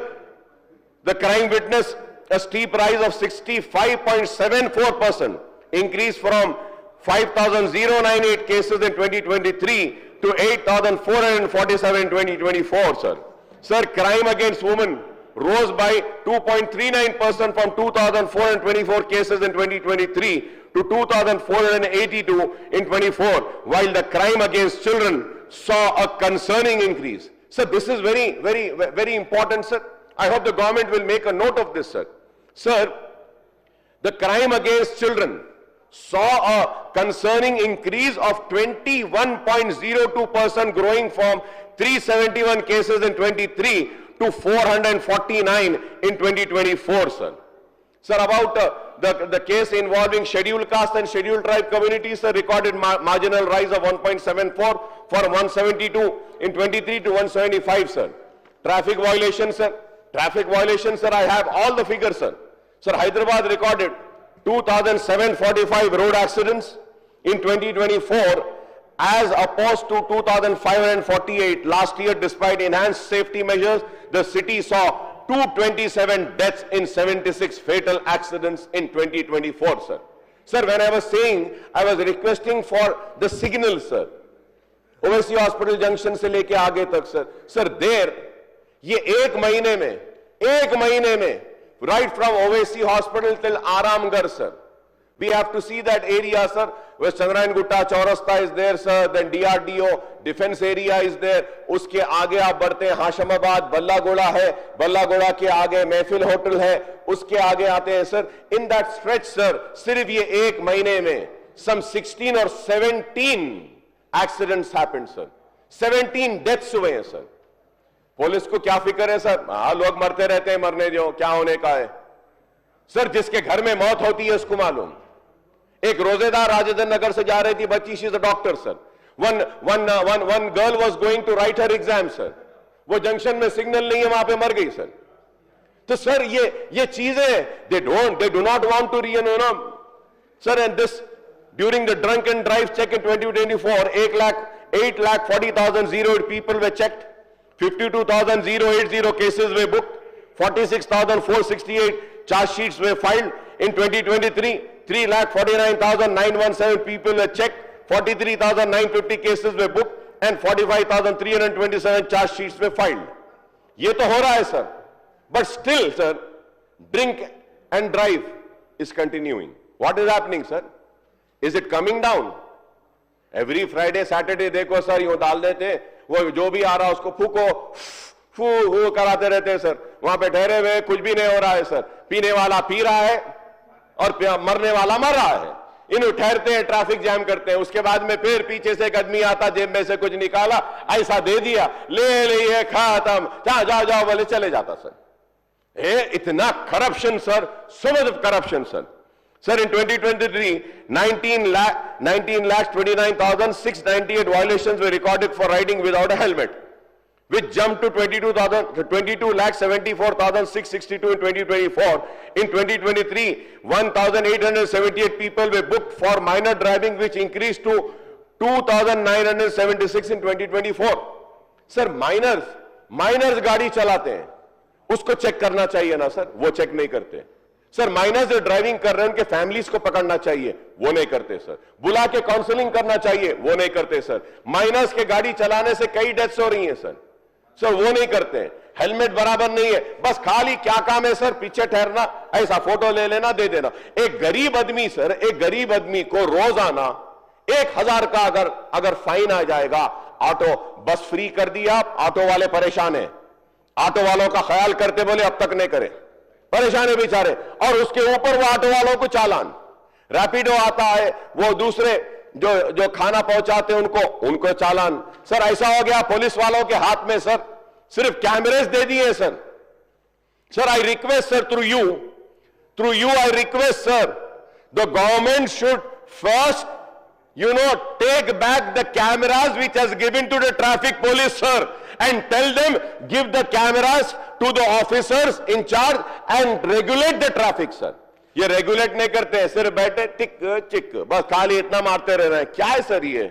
the crime witnessed a steep rise of 65.74%, increase from 5,098 cases in 2023 to 8,447 in 2024, sir. Sir, crime against women rose by 2.39% from 2,424 cases in 2023 to 2,482 in 24, while the crime against children saw a concerning increase. Sir, this is very important, sir. I hope the government will make a note of this, sir. Sir, the crime against children saw a concerning increase of 21.02%, growing from 371 cases in 23 to 449 in 2024, sir. Sir, about the case involving scheduled caste and scheduled tribe communities, sir, recorded marginal rise of 1.74 from 172 in 23 to 175, sir. Traffic violations, sir. Traffic violations, sir, I have all the figures, sir. Sir, Hyderabad recorded 2,745 road accidents in 2024 as opposed to 2,548 last year. Despite enhanced safety measures, the city saw 227 deaths in 76 fatal accidents in 2024, sir. Sir, when I was saying, I was requesting for the signal, sir. OVC Hospital Junction से लेके आगे तक, sir. Sir, there, ये एक महीने में, right from OVC Hospital till Aramgarh, sir. We have to see that area, sir. Where Chandrayaan Gutta Chaurasta is there, sir. Then DRDO defense area is there. उसके आगे आप बढ़ते हैं हाशमाबाद, बल्लागोड़ा है. बल्लागोड़ा के आगे महफिल होटल है. उसके आगे आते हैं, sir. In that stretch, sir, सिर्फ ये एक महीने में some 16 or 17 accidents happened, sir. 17 deaths हुए हैं, sir. पुलिस को क्या फिक्र है, सर? हाँ, लोग मरते रहते हैं, मरने दो, क्या होने का है. सर, जिसके घर में मौत होती है उसको मालूम. एक रोजेदार राजेंद्र नगर से जा रही थी बच्ची, she is a doctor, sir. One girl was going to write her exam, sir. वो जंक्शन में सिग्नल नहीं है, वहां पे मर गई, सर. तो सर ये चीजें they do not want to sir, and this during the drunk and drive check in 2024, 8,40,008 people were checked. 52,080 cases were booked. 46,468 charge sheets were filed. In 2023, 3,49,917 people were checked. 43,950 cases were booked and 45,327 charge sheets were filed. ये तो हो रहा है, sir. But still, sir, drink and drive is continuing. What is happening, sir? Is it coming down? Every Friday, Saturday, देखो sir, यूं डाल देते, वो जो भी आ रहा है उसको फूको, फू कराते रहते हैं, सर. वहां पे ठहरे हुए कुछ भी नहीं हो रहा है, सर. पीने वाला पी रहा है और मरने वाला मर रहा है. इन ठहरते हैं, ट्रैफिक जैम करते हैं. उसके बाद में फिर पीछे से एक आदमी आता, जेब में से कुछ निकाला, ऐसा दे दिया, ले लिए, खत्म, जाओ बोले चले जाता, सर. इतना corruption, sir. So much of corruption, sir. Sir, in 2023, 19,29,698 violations were recorded for riding without a helmet, which jumped to 22,74,662 in 2024. In 2023, 1,878 people were booked for minor driving, which increased to 2,976 in 2024. Sir, minors गाड़ी चलाते हैं, उसको check करना चाहिए ना, sir. वो check नहीं करते. सर, माइनर्स जो ड्राइविंग कर रहे हैं उनके फैमिलीज को पकड़ना चाहिए, वो नहीं करते, सर. बुला के काउंसलिंग करना चाहिए, वो नहीं करते, सर. माइनर्स के गाड़ी चलाने से कई डेथ्स हो रही हैं, सर. सर, वो नहीं करते. हेलमेट बराबर नहीं है, बस खाली क्या काम है, सर? पीछे ठहरना, ऐसा फोटो ले लेना, दे देना. एक गरीब आदमी, सर, एक गरीब आदमी को रोजाना 1,000 का अगर फाइन आ जाएगा, ऑटो बस फ्री कर दिया, ऑटो वाले परेशान है. ऑटो वालों का ख्याल करते बोले अब तक नहीं करे, परेशान है बेचारे. और उसके ऊपर वो ऑटो वालों को चालान. रैपिडो आता है, वो दूसरे जो खाना पहुंचाते हैं उनको चालान। सर ऐसा हो गया पुलिस वालों के हाथ में सर सिर्फ कैमरेज दे दिए sir. Sir I request sir through you I request sir the government should first take back the cameras which has given to the traffic police sir and tell them give the cameras to the officers in charge and regulate the traffic sir। ये regulate नहीं करते हैं, सिर्फ बैठे टिक चिक बस खाली इतना मारते रह रहे हैं। क्या है सर ये?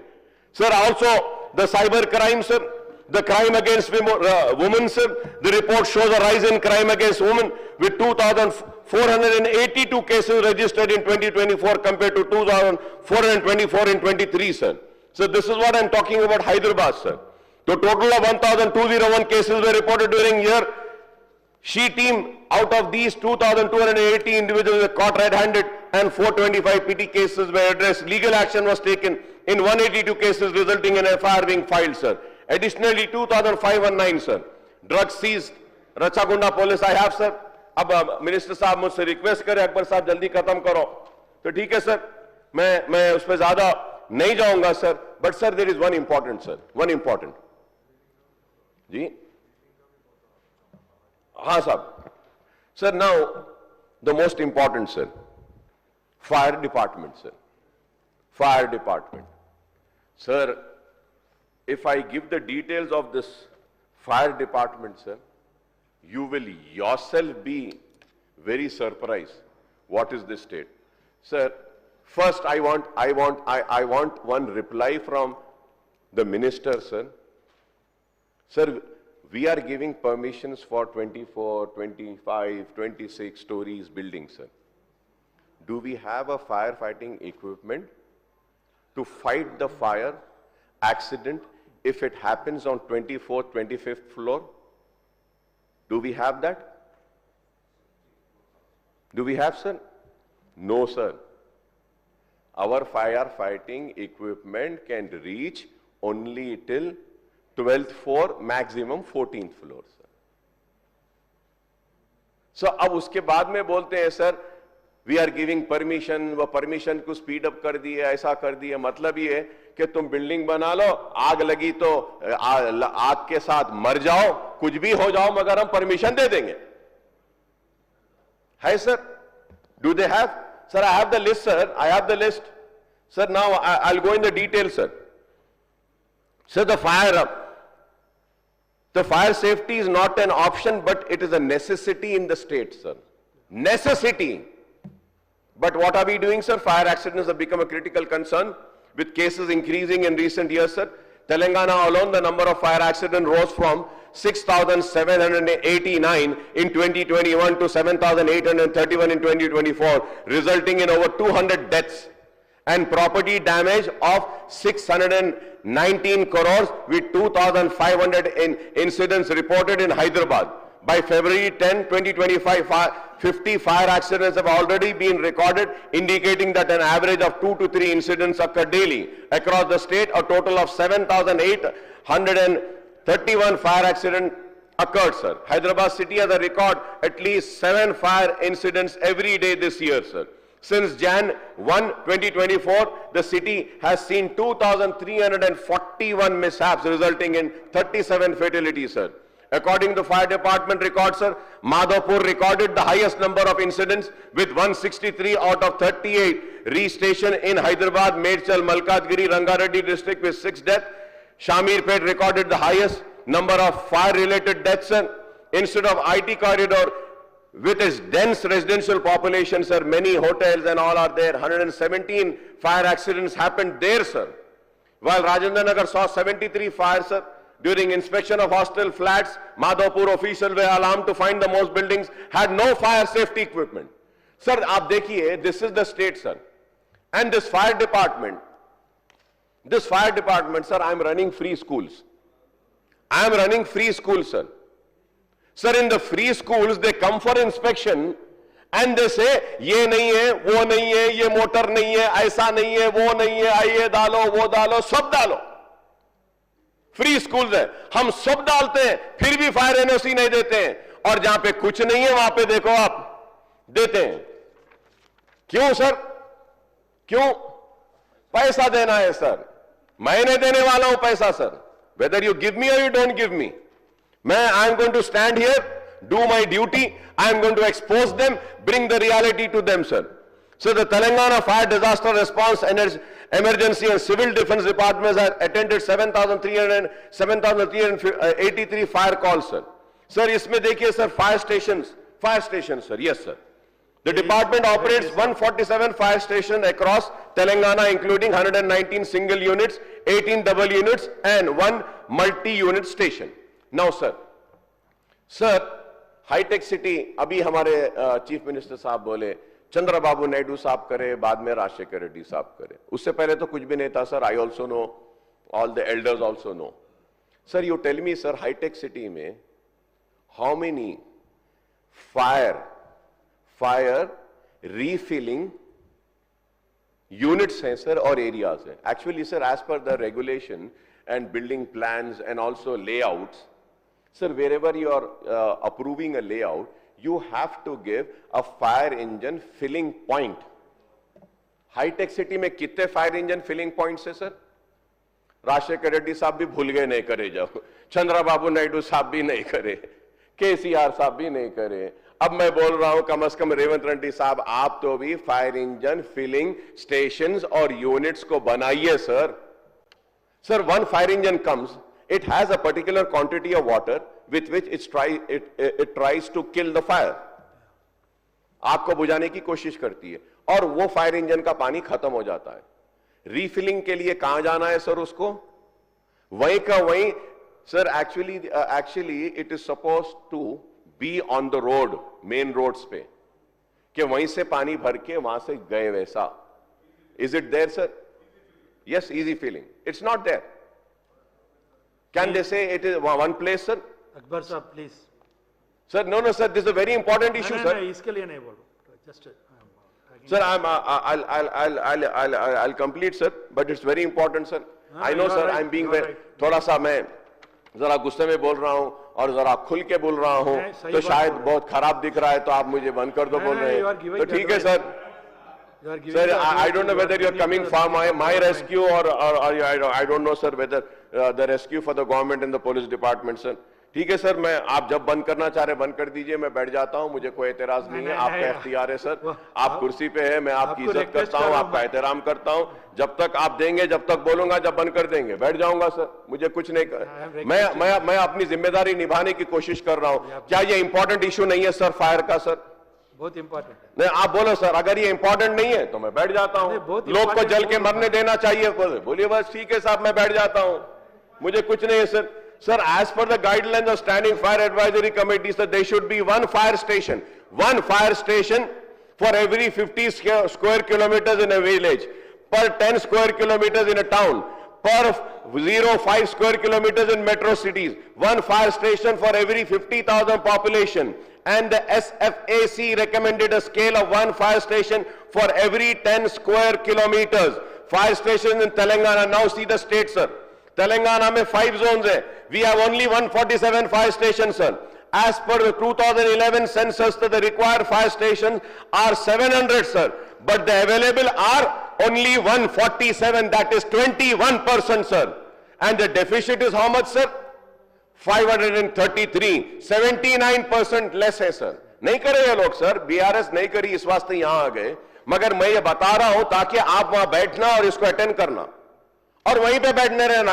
Sir also the cyber crime sir, the crime against women sir, the report shows a rise in crime against women with 2,482 cases registered in 2024 compared to 2,424 in 23 sir। So this is what I'm talking about Hyderabad sir। The total of 1,201 cases were reported during year। She team out of these 2,280 individuals were caught red-handed and 425 PT cases were addressed। Legal action was taken in 182 cases resulting in FIR being filed sir। Additionally 2,519 sir drugs seized। Rachakonda police I have sir। अब minister sahab मुझसे request करें अकबर साहब जल्दी खत्म करो तो ठीक है सर, मैं उस पर ज्यादा नहीं जाऊंगा sir. But sir there is one important sir, one important जी। हाँ साहब sir, now the most important sir fire department sir. Fire department sir, if I give the details of this fire department sir, you will yourself be very surprised what is this state sir। First I want one reply from the minister sir। Sir, we are giving permissions for 24 25 26 stories buildings sir। Do we have a firefighting equipment to fight the fire accident if it happens on 24th 25th floor? Do we have that? Do we have sir? No sir, our firefighting equipment can reach only till 12th floor, maximum 14th floor sir। So अब उसके बाद में बोलते हैं sir we are giving permission, वो permission को speed up कर दिए, ऐसा कर दिए। मतलब ये है कि तुम बिल्डिंग बना लो, आग लगी तो आग के साथ मर जाओ, कुछ भी हो जाओ, मगर हम परमिशन दे देंगे। है sir? Do they have? Sir I have the list sir, I have the list sir. Now I will go in the detail sir. Sir the fire safety is not an option but it is a necessity in the state sir, necessity। But what are we doing sir? Fire accidents have become a critical concern with cases increasing in recent years sir। Telangana alone the number of fire accidents rose from 6,789 in 2021 to 7,831 in 2024 resulting in over 200 deaths and property damage of 619 crores with 2,500 incidents reported in Hyderabad। By February 10, 2025, 50 fire accidents have already been recorded, indicating that an average of 2 to 3 incidents occur daily. Across the state, a total of 7,831 fire accidents occurred, sir. Hyderabad city has a record at least 7 fire incidents every day this year, sir. Since Jan 1, 2024, the city has seen 2,341 mishaps, resulting in 37 fatalities, sir. According to fire department records, sir, Madhapur recorded the highest number of incidents with 163 out of 38 re-station in Hyderabad, Medchal, Malkatgiri, Rangareddy district with 6 deaths. Shamirpet recorded the highest number of fire-related deaths, sir. Instead of IT corridor, with its dense residential population, sir, many hotels and all are there. 117 fire accidents happened there, sir. While Rajendra Nagar saw 73 fires, sir. During inspection of hostel flats, Madhapur officials were alarmed to find the most buildings had no fire safety equipment. Sir, aap dekhiye, this is the state, sir. And this fire department, sir, I am running free schools. I am running free schools, sir. Sir, in the free schools, they come for inspection and they say, ye nahi hai, wo nahi hai, ye motor nahi hai, aisa nahi hai, wo nahi hai, ye dalo, wo dalo, sab dalo. Free schools है, हम सब डालते हैं, फिर भी fire NOC नहीं देते हैं, और जहां पे कुछ नहीं है वहां पे देखो आप देते हैं। क्यों सर? क्यों? पैसा देना है सर, मैंने देने वाला हूं पैसा sir, whether you give me और यू डोंट गिव मी, मैं I am going to stand here, do my duty, I am going to expose them, bring the reality to them sir. So the Telangana Fire Disaster Response and Emergency and Civil Defense Departments have attended 7,383 fire calls, sir. Sir, इसमें देखिए sir, fire stations, sir, yes sir. The department operates 147 fire stations across Telangana, including 119 single units, 18 double units, and 1 multi-unit station. Now, sir, high-tech city. अभी हमारे chief minister साहब बोले, चंद्रबाबू नायडू साहब करे, बाद में राजशेखर रेड्डी साहब करे. उससे पहले तो कुछ भी नहीं था sir. I also know, all the elders also know. Sir, you tell me, sir, high-tech city में how many fire refilling units हैं sir और areas हैं? Actually, sir, as per the regulation and building plans and also layouts, sir, wherever you are approving a layout, you have to give a fire engine filling point. High-tech city में कितने fire engine filling points है sir? Rajshekhar Reddy साहब भी भूल गए, नहीं करे जब, चंद्रबाबू नायडू साहब भी नहीं करे, केसीआर साहब भी नहीं करे. अब मैं बोल रहा हूं कम से कम रेवंत रेड्डी साहब, आप तो भी फायर इंजन फिलिंग स्टेशंस और यूनिट्स को बनाइए sir. Sir, one fire engine comes, it has a particular quantity of water with which it tries to kill the fire. आग को बुझाने की कोशिश करती है और वो फायर इंजन का पानी खत्म हो जाता है. रीफिलिंग के लिए कहां जाना है सर उसको? वहीं का वहीं sir. Actually it is suppose to be on the road, main roads पे, कि वहीं से पानी भर के वहां से गए वैसा. Is it there sir? Yes, easy feeling. It's not there. Can they say it is one place, sir? Akbar साहब, please. Sir, no, sir. This is a very important issue, sir. नहीं, इसके लिए नहीं बोल रहा. Just, sir, I'll complete, sir. But it's very important, sir. I know, sir. I'm being very. थोड़ा सा मैं जरा गुस्से में बोल रहा हूँ और जरा खुल के बोल रहा हूँ, तो शायद बहुत खराब दिख रहा है, तो आप मुझे बंद कर दो बोल रहे हैं. तो ठीक है, sir. Sir, I don't know whether you're coming for my rescue or I don't know, sir, whether the rescue for the government and the police department, sir. ठीक है सर, मैं आप जब बंद करना चाह रहे बंद कर दीजिए, मैं बैठ जाता हूं, मुझे कोई एतराज नहीं है. आपका इख्तियार है सर, आप कुर्सी पे है, मैं आपकी इज्जत करता हूं, आपका एहतराम करता हूं. जब तक आप देंगे, जब तक बोलूंगा, जब बंद कर देंगे बैठ जाऊंगा सर. मुझे कुछ नहीं कर, मैं अपनी जिम्मेदारी निभाने की कोशिश कर रहा हूं. क्या ये इंपॉर्टेंट इशू नहीं है सर फायर का? सर बहुत इंपॉर्टेंट है. नहीं, आप बोलो सर. अगर ये इंपॉर्टेंट नहीं है तो मैं बैठ जाता हूं. लोग को जल के मरने देना चाहिए, बोलिए बस ठीक है साहब, मैं बैठ जाता हूं, मुझे कुछ नहीं है sir. Sir, as per the guidelines of Standing Fire Advisory Committee, sir, there should be one fire station for every 50 square kilometers in a village, per 10 square kilometers in a town, per 0.5 square kilometers in metro cities, one fire station for every 50,000 population. And the SFAC recommended a scale of one fire station for every 10 square kilometers. Fire stations in Telangana. Now see the state, sir. Telangana में 5 zones है. We have only 147 fire stations, sir. As per the 2011 census, the required fire stations are 700, sir. But the available are only 147. That is 21%, sir. And the deficit is how much, sir? 533. 79% less है, sir. नहीं करे ये लोग, sir. BRS नहीं करी, इस वास्ते यहाँ आ गए. मगर मैं ये बता रहा हूं ताकि आप वहां बैठना और इसको अटेंड करना और वहीं पे बैठने रहना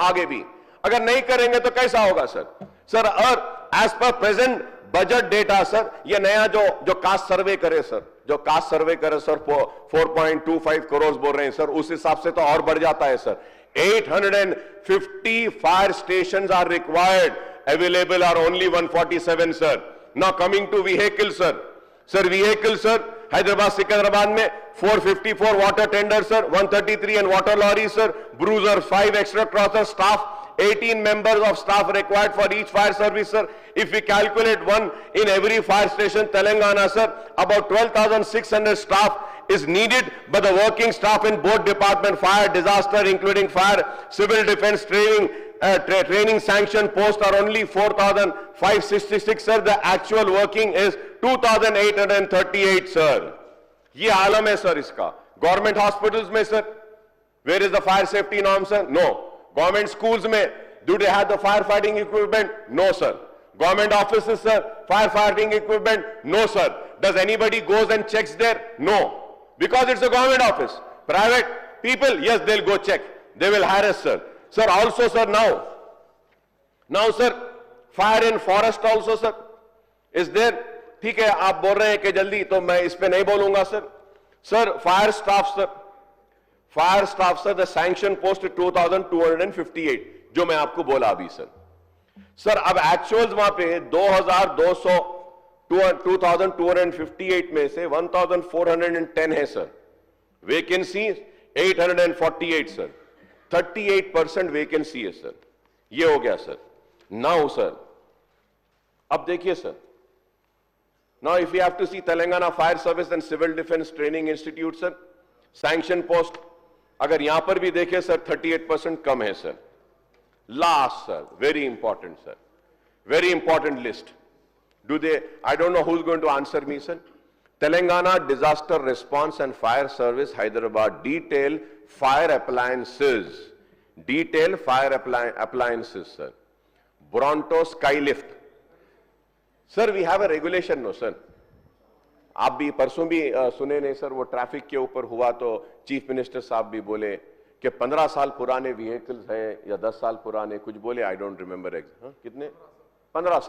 आगे भी. अगर नहीं करेंगे तो कैसा होगा सर? सर, और as per present budget data sir, ये नया जो कास्ट सर्वे करे सर, जो कास्ट सर्वे करे सर, 4.25 करोड़ बोल रहे हैं सर, उस हिसाब से तो और बढ़ जाता है sir. 850 fire stations are required, available are only 147 sir. Now coming to vehicle sir. Sir vehicle sir, Hyderabad Secunderabad में 454 water tender sir, 133 and water lorries sir, bruiser 5 extra crosser staff, 18 members of staff required for each fire service sir. If we calculate one in every fire station Telangana sir, about 12,600 staff is needed, but the working staff in both department, fire, disaster, including fire, civil defense training sanction posts are only 4,566 sir. The actual working is 2,838 sir. ये आलम है sir इसका. Government hospitals में sir Where is the fire safety norm, sir? No. Government schools mein, do they have the firefighting equipment? No, sir. Government offices, sir, firefighting equipment? No, sir. Does anybody goes and checks there? No. Because it's a government office. Private people, yes, they'll go check. They will harass, sir. Sir, also, sir, now, sir, fire in forest also, sir, is there? ठीक है, आप बोल रहे हैं कि जल्दी, तो मैं इस पे नहीं बोलूंगा, sir. Sir, fire staff, sir, the sanction post 2,258, जो मैं आपको बोला अभी, sir. Sir, अब actuals वहां पे 2,258 में से 1,410 है, sir. Vacancy 848, sir. 38% vacancy है, sir. ये हो गया, sir. Now, sir, अब देखिए, sir. Now, if you have to see Telangana Fire Service and Civil Defense Training Institute, sir, sanction post, अगर यहां पर भी देखें, sir, 38% कम है, sir. Last, sir, very important, sir. Very important list. I don't know who's going to answer me, sir. Telangana Disaster Response and Fire Service, Hyderabad, detail fire appliances. Detail fire appliances, sir. Bronto Skylift. Sir, we have a regulation, no, sir. आप भी परसों भी सुने नहीं, sir, वो traffic के ऊपर हुआ तो चीफ मिनिस्टर साहब भी बोले कि 15 साल पुराने व्हीकल्स हैं या 10 साल पुराने, कुछ बोले, आई डोंट रिमेंबर कितने, 15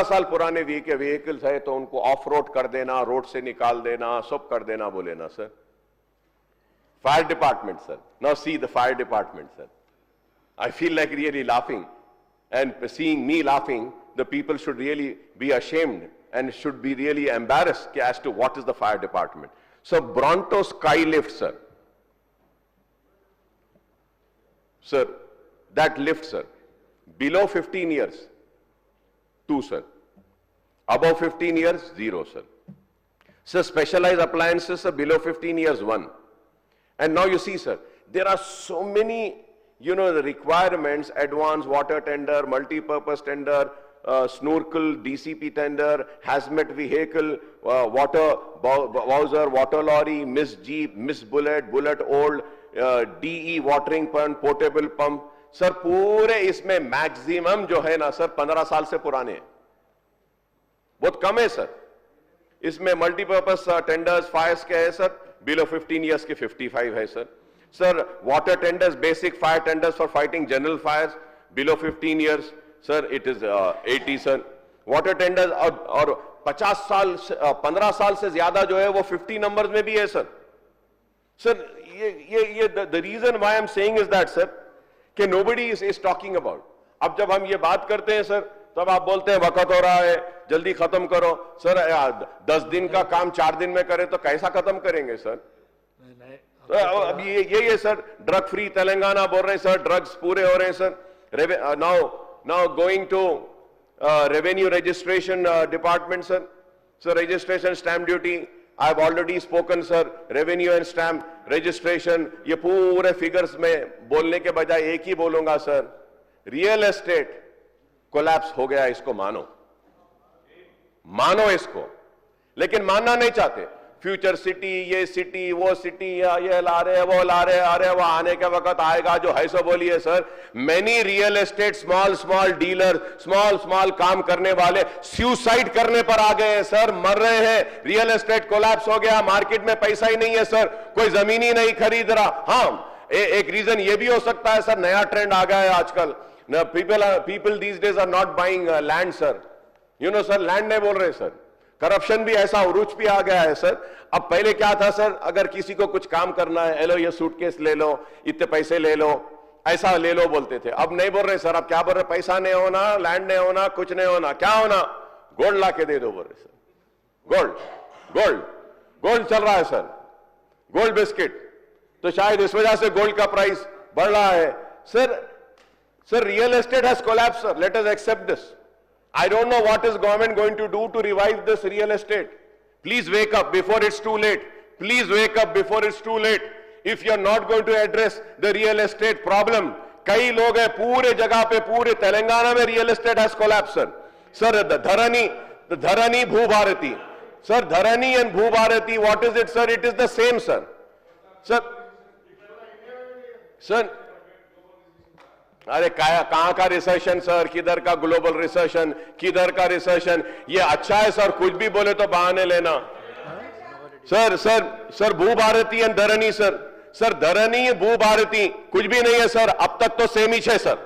साल पुराने व्हीकल्स है तो उनको ऑफ रोड कर देना, रोड से निकाल देना, सब कर देना बोले ना, sir. Fire department, sir, now see the fire department, sir. I feel like really laughing, and seeing me laughing, the people should really be ashamed and should be really embarrassed as to what is the fire department. So Bronto Skylift, sir. Sir, that lift, sir, below 15 years, 2, sir. Above 15 years, 0, sir. Sir, specialized appliances, sir, below 15 years, 1. And now you see, sir, there are so many, the requirements: advanced water tender, multi-purpose tender, snorkel, DCP tender, hazmat vehicle, water bowser, water lorry, Miss Jeep, Miss Bullet, Bullet Old, DE watering pump, portable pump. Sir पूरे इसमें maximum जो है ना, sir, 15 साल से पुराने हैं. बहुत कम है, सर. इसमें मल्टीपर्पस टेंडर्स फायर्स के है, सर, बिलो 15 इयर्स के 55 है, sir. Sir, water tenders, basic fire tenders for fighting general fires, below 15 years, sir, it is 80, sir. Water tenders और 15 साल से ज्यादा जो है वो 50 नंबर्स में भी है, सर. सर, ये the reason why I am saying is that, sir, कि nobody is talking about. अब जब हम ये बात करते हैं, सर, तब आप बोलते हैं वक्त हो रहा है, जल्दी खत्म करो. सर, 10 दिन का काम 4 दिन में करें तो कैसा खत्म करेंगे, सर? तो अब ये सर, ड्रग फ्री तेलंगाना बोल रहे हैं, सर, ड्रग्स पूरे हो रहे हैं, sir. Now going to revenue registration department, sir. Sir, registration stamp duty, I have already spoken, sir. Revenue and stamp registration, ये पूरे फिगर्स में बोलने के बजाय एक ही बोलूंगा, सर. रियल एस्टेट कोलैप्स हो गया, इसको मानो इसको, लेकिन मानना नहीं चाहते. फ्यूचर सिटी, ये सिटी, वो सिटी, ये ला रहे, वो ला रहे, अरे वो आने का वक्त आएगा जो है सो बोलिए, sir. Many real estate small dealer, small काम करने वाले सुसाइड करने पर आ गए हैं, सर. मर रहे हैं. रियल एस्टेट कोलैप्स हो गया, मार्केट में पैसा ही नहीं है, सर. कोई जमीन ही नहीं खरीद रहा. हाँ, एक रीजन ये भी हो सकता है, सर, नया ट्रेंड आ गया है आजकल. People these days are not buying land, sir. Sir, land नहीं बोल रहे, सर. करप्शन भी ऐसा उरूज पे आ गया है, सर. अब पहले क्या था, सर, अगर किसी को कुछ काम करना है, लो ये सूटकेस ले लो, इतने पैसे ले लो, ऐसा ले लो बोलते थे. अब नहीं बोल रहे, सर. अब क्या बोल रहे? पैसा नहीं होना, लैंड नहीं होना, कुछ नहीं होना. क्या होना? गोल्ड ला के दे दो बोल रहे, सर. गोल्ड चल रहा है, सर. Gold biscuit. तो शायद इस वजह से गोल्ड का प्राइस बढ़ रहा है, sir. Real estate has collapse, sir. Let us accept this. I don't know what is government going to do to revive this real estate. Please wake up before it's too late. Please wake up before it's too late. If you're not going to address the real estate problem, कई लोग हैं पूरे जगह पे, पूरे तेलंगाना में real estate has collapsed, sir. Sir, the Dharani Bhubharati. Sir, Dharani and Bhubharati, what is it, sir? It is the same, sir. Sir, sir अरे कहां का रिसेशन सर, किधर का ग्लोबल रिसेशन, किधर का रिसेशन? ये अच्छा है सर, कुछ भी बोले तो बहाने लेना। सर भू भारती एंड धरनी सर धरनी भू भारती कुछ भी नहीं है सर, अब तक तो सेम ही है सर।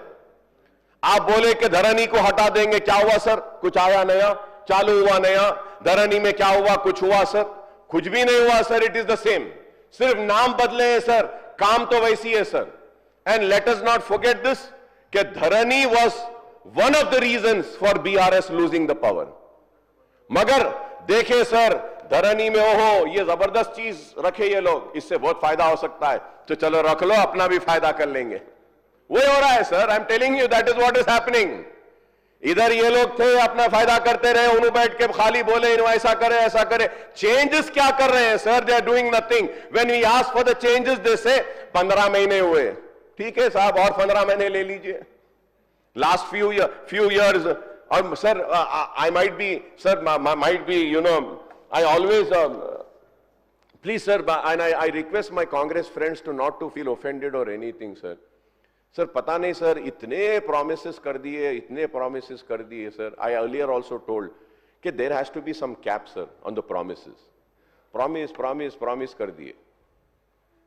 आप बोले कि धरनी को हटा देंगे, क्या हुआ सर? कुछ आया नया, चालू हुआ नया? धरनी में क्या हुआ? कुछ हुआ सर? कुछ भी नहीं हुआ sir, it is the same, सिर्फ नाम बदले हैं सर, काम तो वैसी है sir. And let us not forget this कि Dharani was one of the reasons for BRS losing the power. मगर देखे सर, धरनी में ओहो ये जबरदस्त चीज रखे ये लोग, इससे बहुत फायदा हो सकता है, तो चलो रख लो, अपना भी फायदा कर लेंगे। वही हो रहा है sir, I am telling you that is what is happening. इधर ये लोग थे अपना फायदा करते रहे, उन्होंने बैठ के खाली बोले ऐसा करे ऐसा करे। चेंजेस क्या कर रहे हैं sir? They are doing nothing. When we ask for the changes they say 15 महीने हुए। ठीक है साहब, और 15 महीने ले लीजिए। लास्ट फ्यू इयर्स, और sir I might be sir, might be you know, I always, please sir, and I request my Congress friends to not to feel offended or anything sir. Sir, पता नहीं sir, इतने promises कर दिए sir. I earlier also told कि there has to be some cap sir on the promises. Promise कर दिए.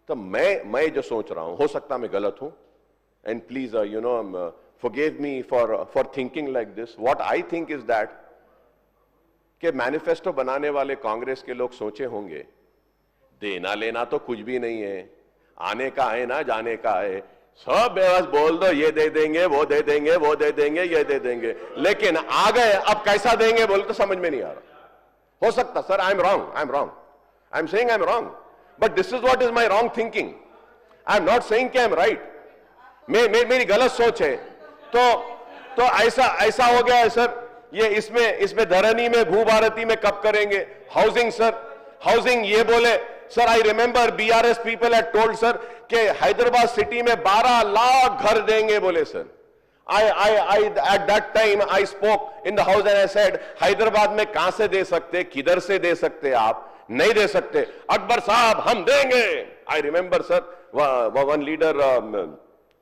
तो मैं जो सोच रहा हूँ, हो सकता मैं गलत हूँ, and please you know forgive me for thinking like this. What I think is that कि मैनिफेस्टो बनाने वाले कांग्रेस के लोग सोचे होंगे देना लेना तो कुछ भी नहीं है, आने का है ना जाने का है, सब बस बोल दो ये दे देंगे वो दे देंगे वो दे देंगे ये दे देंगे, लेकिन आ गए अब कैसा देंगे बोल तो समझ में नहीं आ रहा। हो सकता sir, I am wrong, I am saying I am wrong, but this is what is my wrong thinking. I am not saying कि आई एम राइट, मेरी गलत सोच है। तो ऐसा हो गया है सर, ये इसमें धरनी में भू भारती में कब करेंगे? हाउसिंग सर, हाउसिंग ये बोले sir, I remember BRS people had told sir कि हैदराबाद सिटी में 12 लाख घर देंगे बोले sir. I at that time I spoke in the house and I said Hyderabad में कहां से दे सकते, किधर से दे सकते, आप नहीं दे सकते। अकबर साहब हम देंगे। I remember sir one leader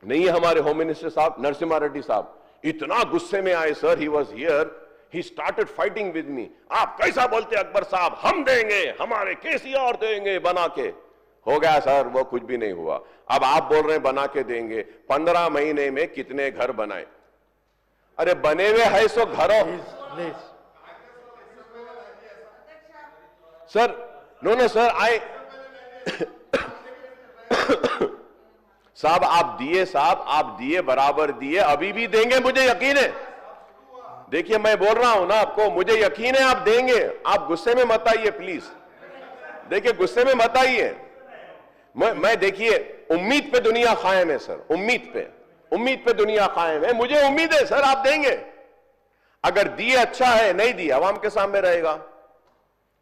नहीं है हमारे होम मिनिस्टर साहब, नरसिम्हा रेड्डी साहब, इतना गुस्से में आए sir, he was here, he started fighting with me. आप कैसा बोलते अकबर साहब, हम देंगे, हमारे केसीआर देंगे बना के। हो गया सर, वो कुछ भी नहीं हुआ। अब आप बोल रहे हैं बना के देंगे। 15 महीने में कितने घर बनाए? अरे बने हुए है सो घरों सर, नो सर, साहब आप दिए बराबर दिए, अभी भी देंगे, मुझे यकीन है। देखिए मैं बोल रहा हूं ना आपको, मुझे यकीन है आप देंगे। आप गुस्से में मत आइए प्लीज, देखिए गुस्से में मत आइए। मैं देखिए उम्मीद पे दुनिया कायम है सर, उम्मीद पे दुनिया कायम है। मुझे उम्मीद है सर आप देंगे। अगर दिए अच्छा है, नहीं दिए आवाम के सामने रहेगा,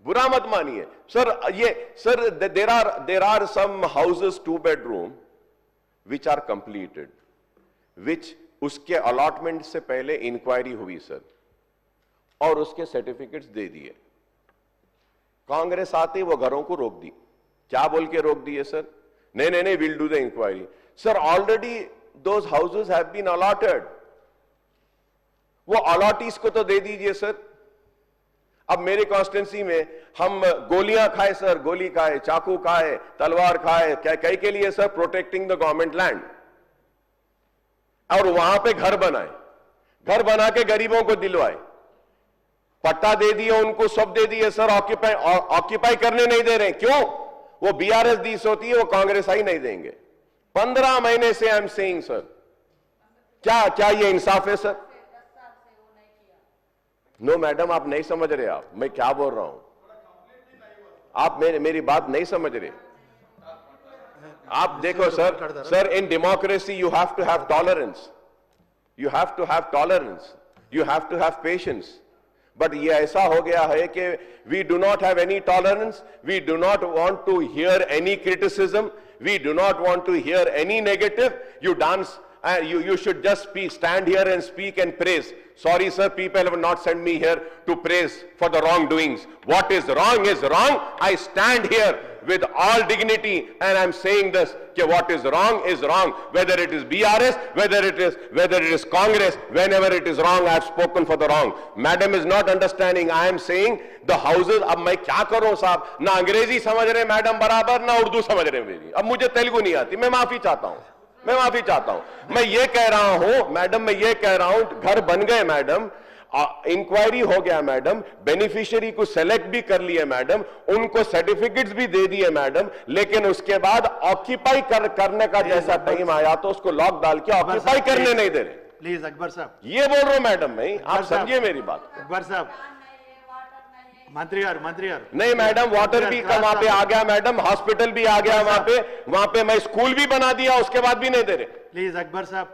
बुरा मत मानिए सर। ये sir there are some houses 2 bedroom which are completed, which उसके अलॉटमेंट से पहले इंक्वायरी हुई सर, और उसके सर्टिफिकेट्स दे दिए। कांग्रेस आते वो घरों को रोक दी। क्या बोल के रोक दिए सर? नहीं, will do the inquiry. Sir already those houses have been allotted, वो अलॉटीज को तो दे दीजिए सर। अब मेरे कॉन्स्टिट्यूंसी में हम गोलियां खाए सर, गोली खाए, चाकू खाए, तलवार खाए, क्या कई के लिए sir? Protecting the government land. और वहां पे घर बनाए, घर बना के गरीबों को दिलवाए, पट्टा दे दिए उनको, सब दे दिए सर। ऑक्यूपाई करने नहीं दे रहे। क्यों? वो बीआरएस दीस होती है, वो कांग्रेस आई नहीं देंगे। 15 महीने से आई एम सेइंग सर, क्या ये इंसाफ है सर? नो मैडम, आप नहीं समझ रहे। आप मैं क्या बोल रहा हूं, आप मेरी बात नहीं समझ रहे। आप देखो sir, in democracy you have to have tolerance, you have to have tolerance, you have to have patience. But ये ऐसा हो गया है कि we do not have any tolerance, we do not want to hear any criticism, we do not want to hear any negative. You dance, you should just stand here and speak and praise. Sorry sir, people have not sent me here to praise for the wrongdoings. What is wrong is wrong. I stand here with all dignity, and I'm saying this, that what is wrong, whether it is BRS, whether it is Congress, whenever it is wrong, I've spoken for the wrong. Madam is not understanding. I am saying the houses, अब मैं क्या करूं साहब, ना अंग्रेजी समझ रहे madam बराबर, ना उर्दू समझ रहे मेरी, अब मुझे तेलुगु नहीं आती, मैं माफी चाहता हूं, मैं ये कह रहा हूं मैडम, मैं ये कह रहा हूं, घर बन गए मैडम, इंक्वायरी हो गया मैडम, बेनिफिशियरी को सेलेक्ट भी कर लिए मैडम, उनको सर्टिफिकेट्स भी दे दिए मैडम, लेकिन उसके बाद ऑक्यूपाई करने का जैसा टाइम आया तो उसको लॉक डाल के ऑक्यूपाई करने नहीं दे रहे। प्लीज अकबर साहब, ये बोल रहा हूं मैडम, मैं आप समझिए मेरी बात। अकबर साहब, मंत्री यार नहीं मैडम, वाटर भी वहां पे आ गया मैडम, हॉस्पिटल भी आ गया वहां पे मैं स्कूल भी बना दिया, उसके बाद भी नहीं दे रहे। प्लीज अकबर साहब,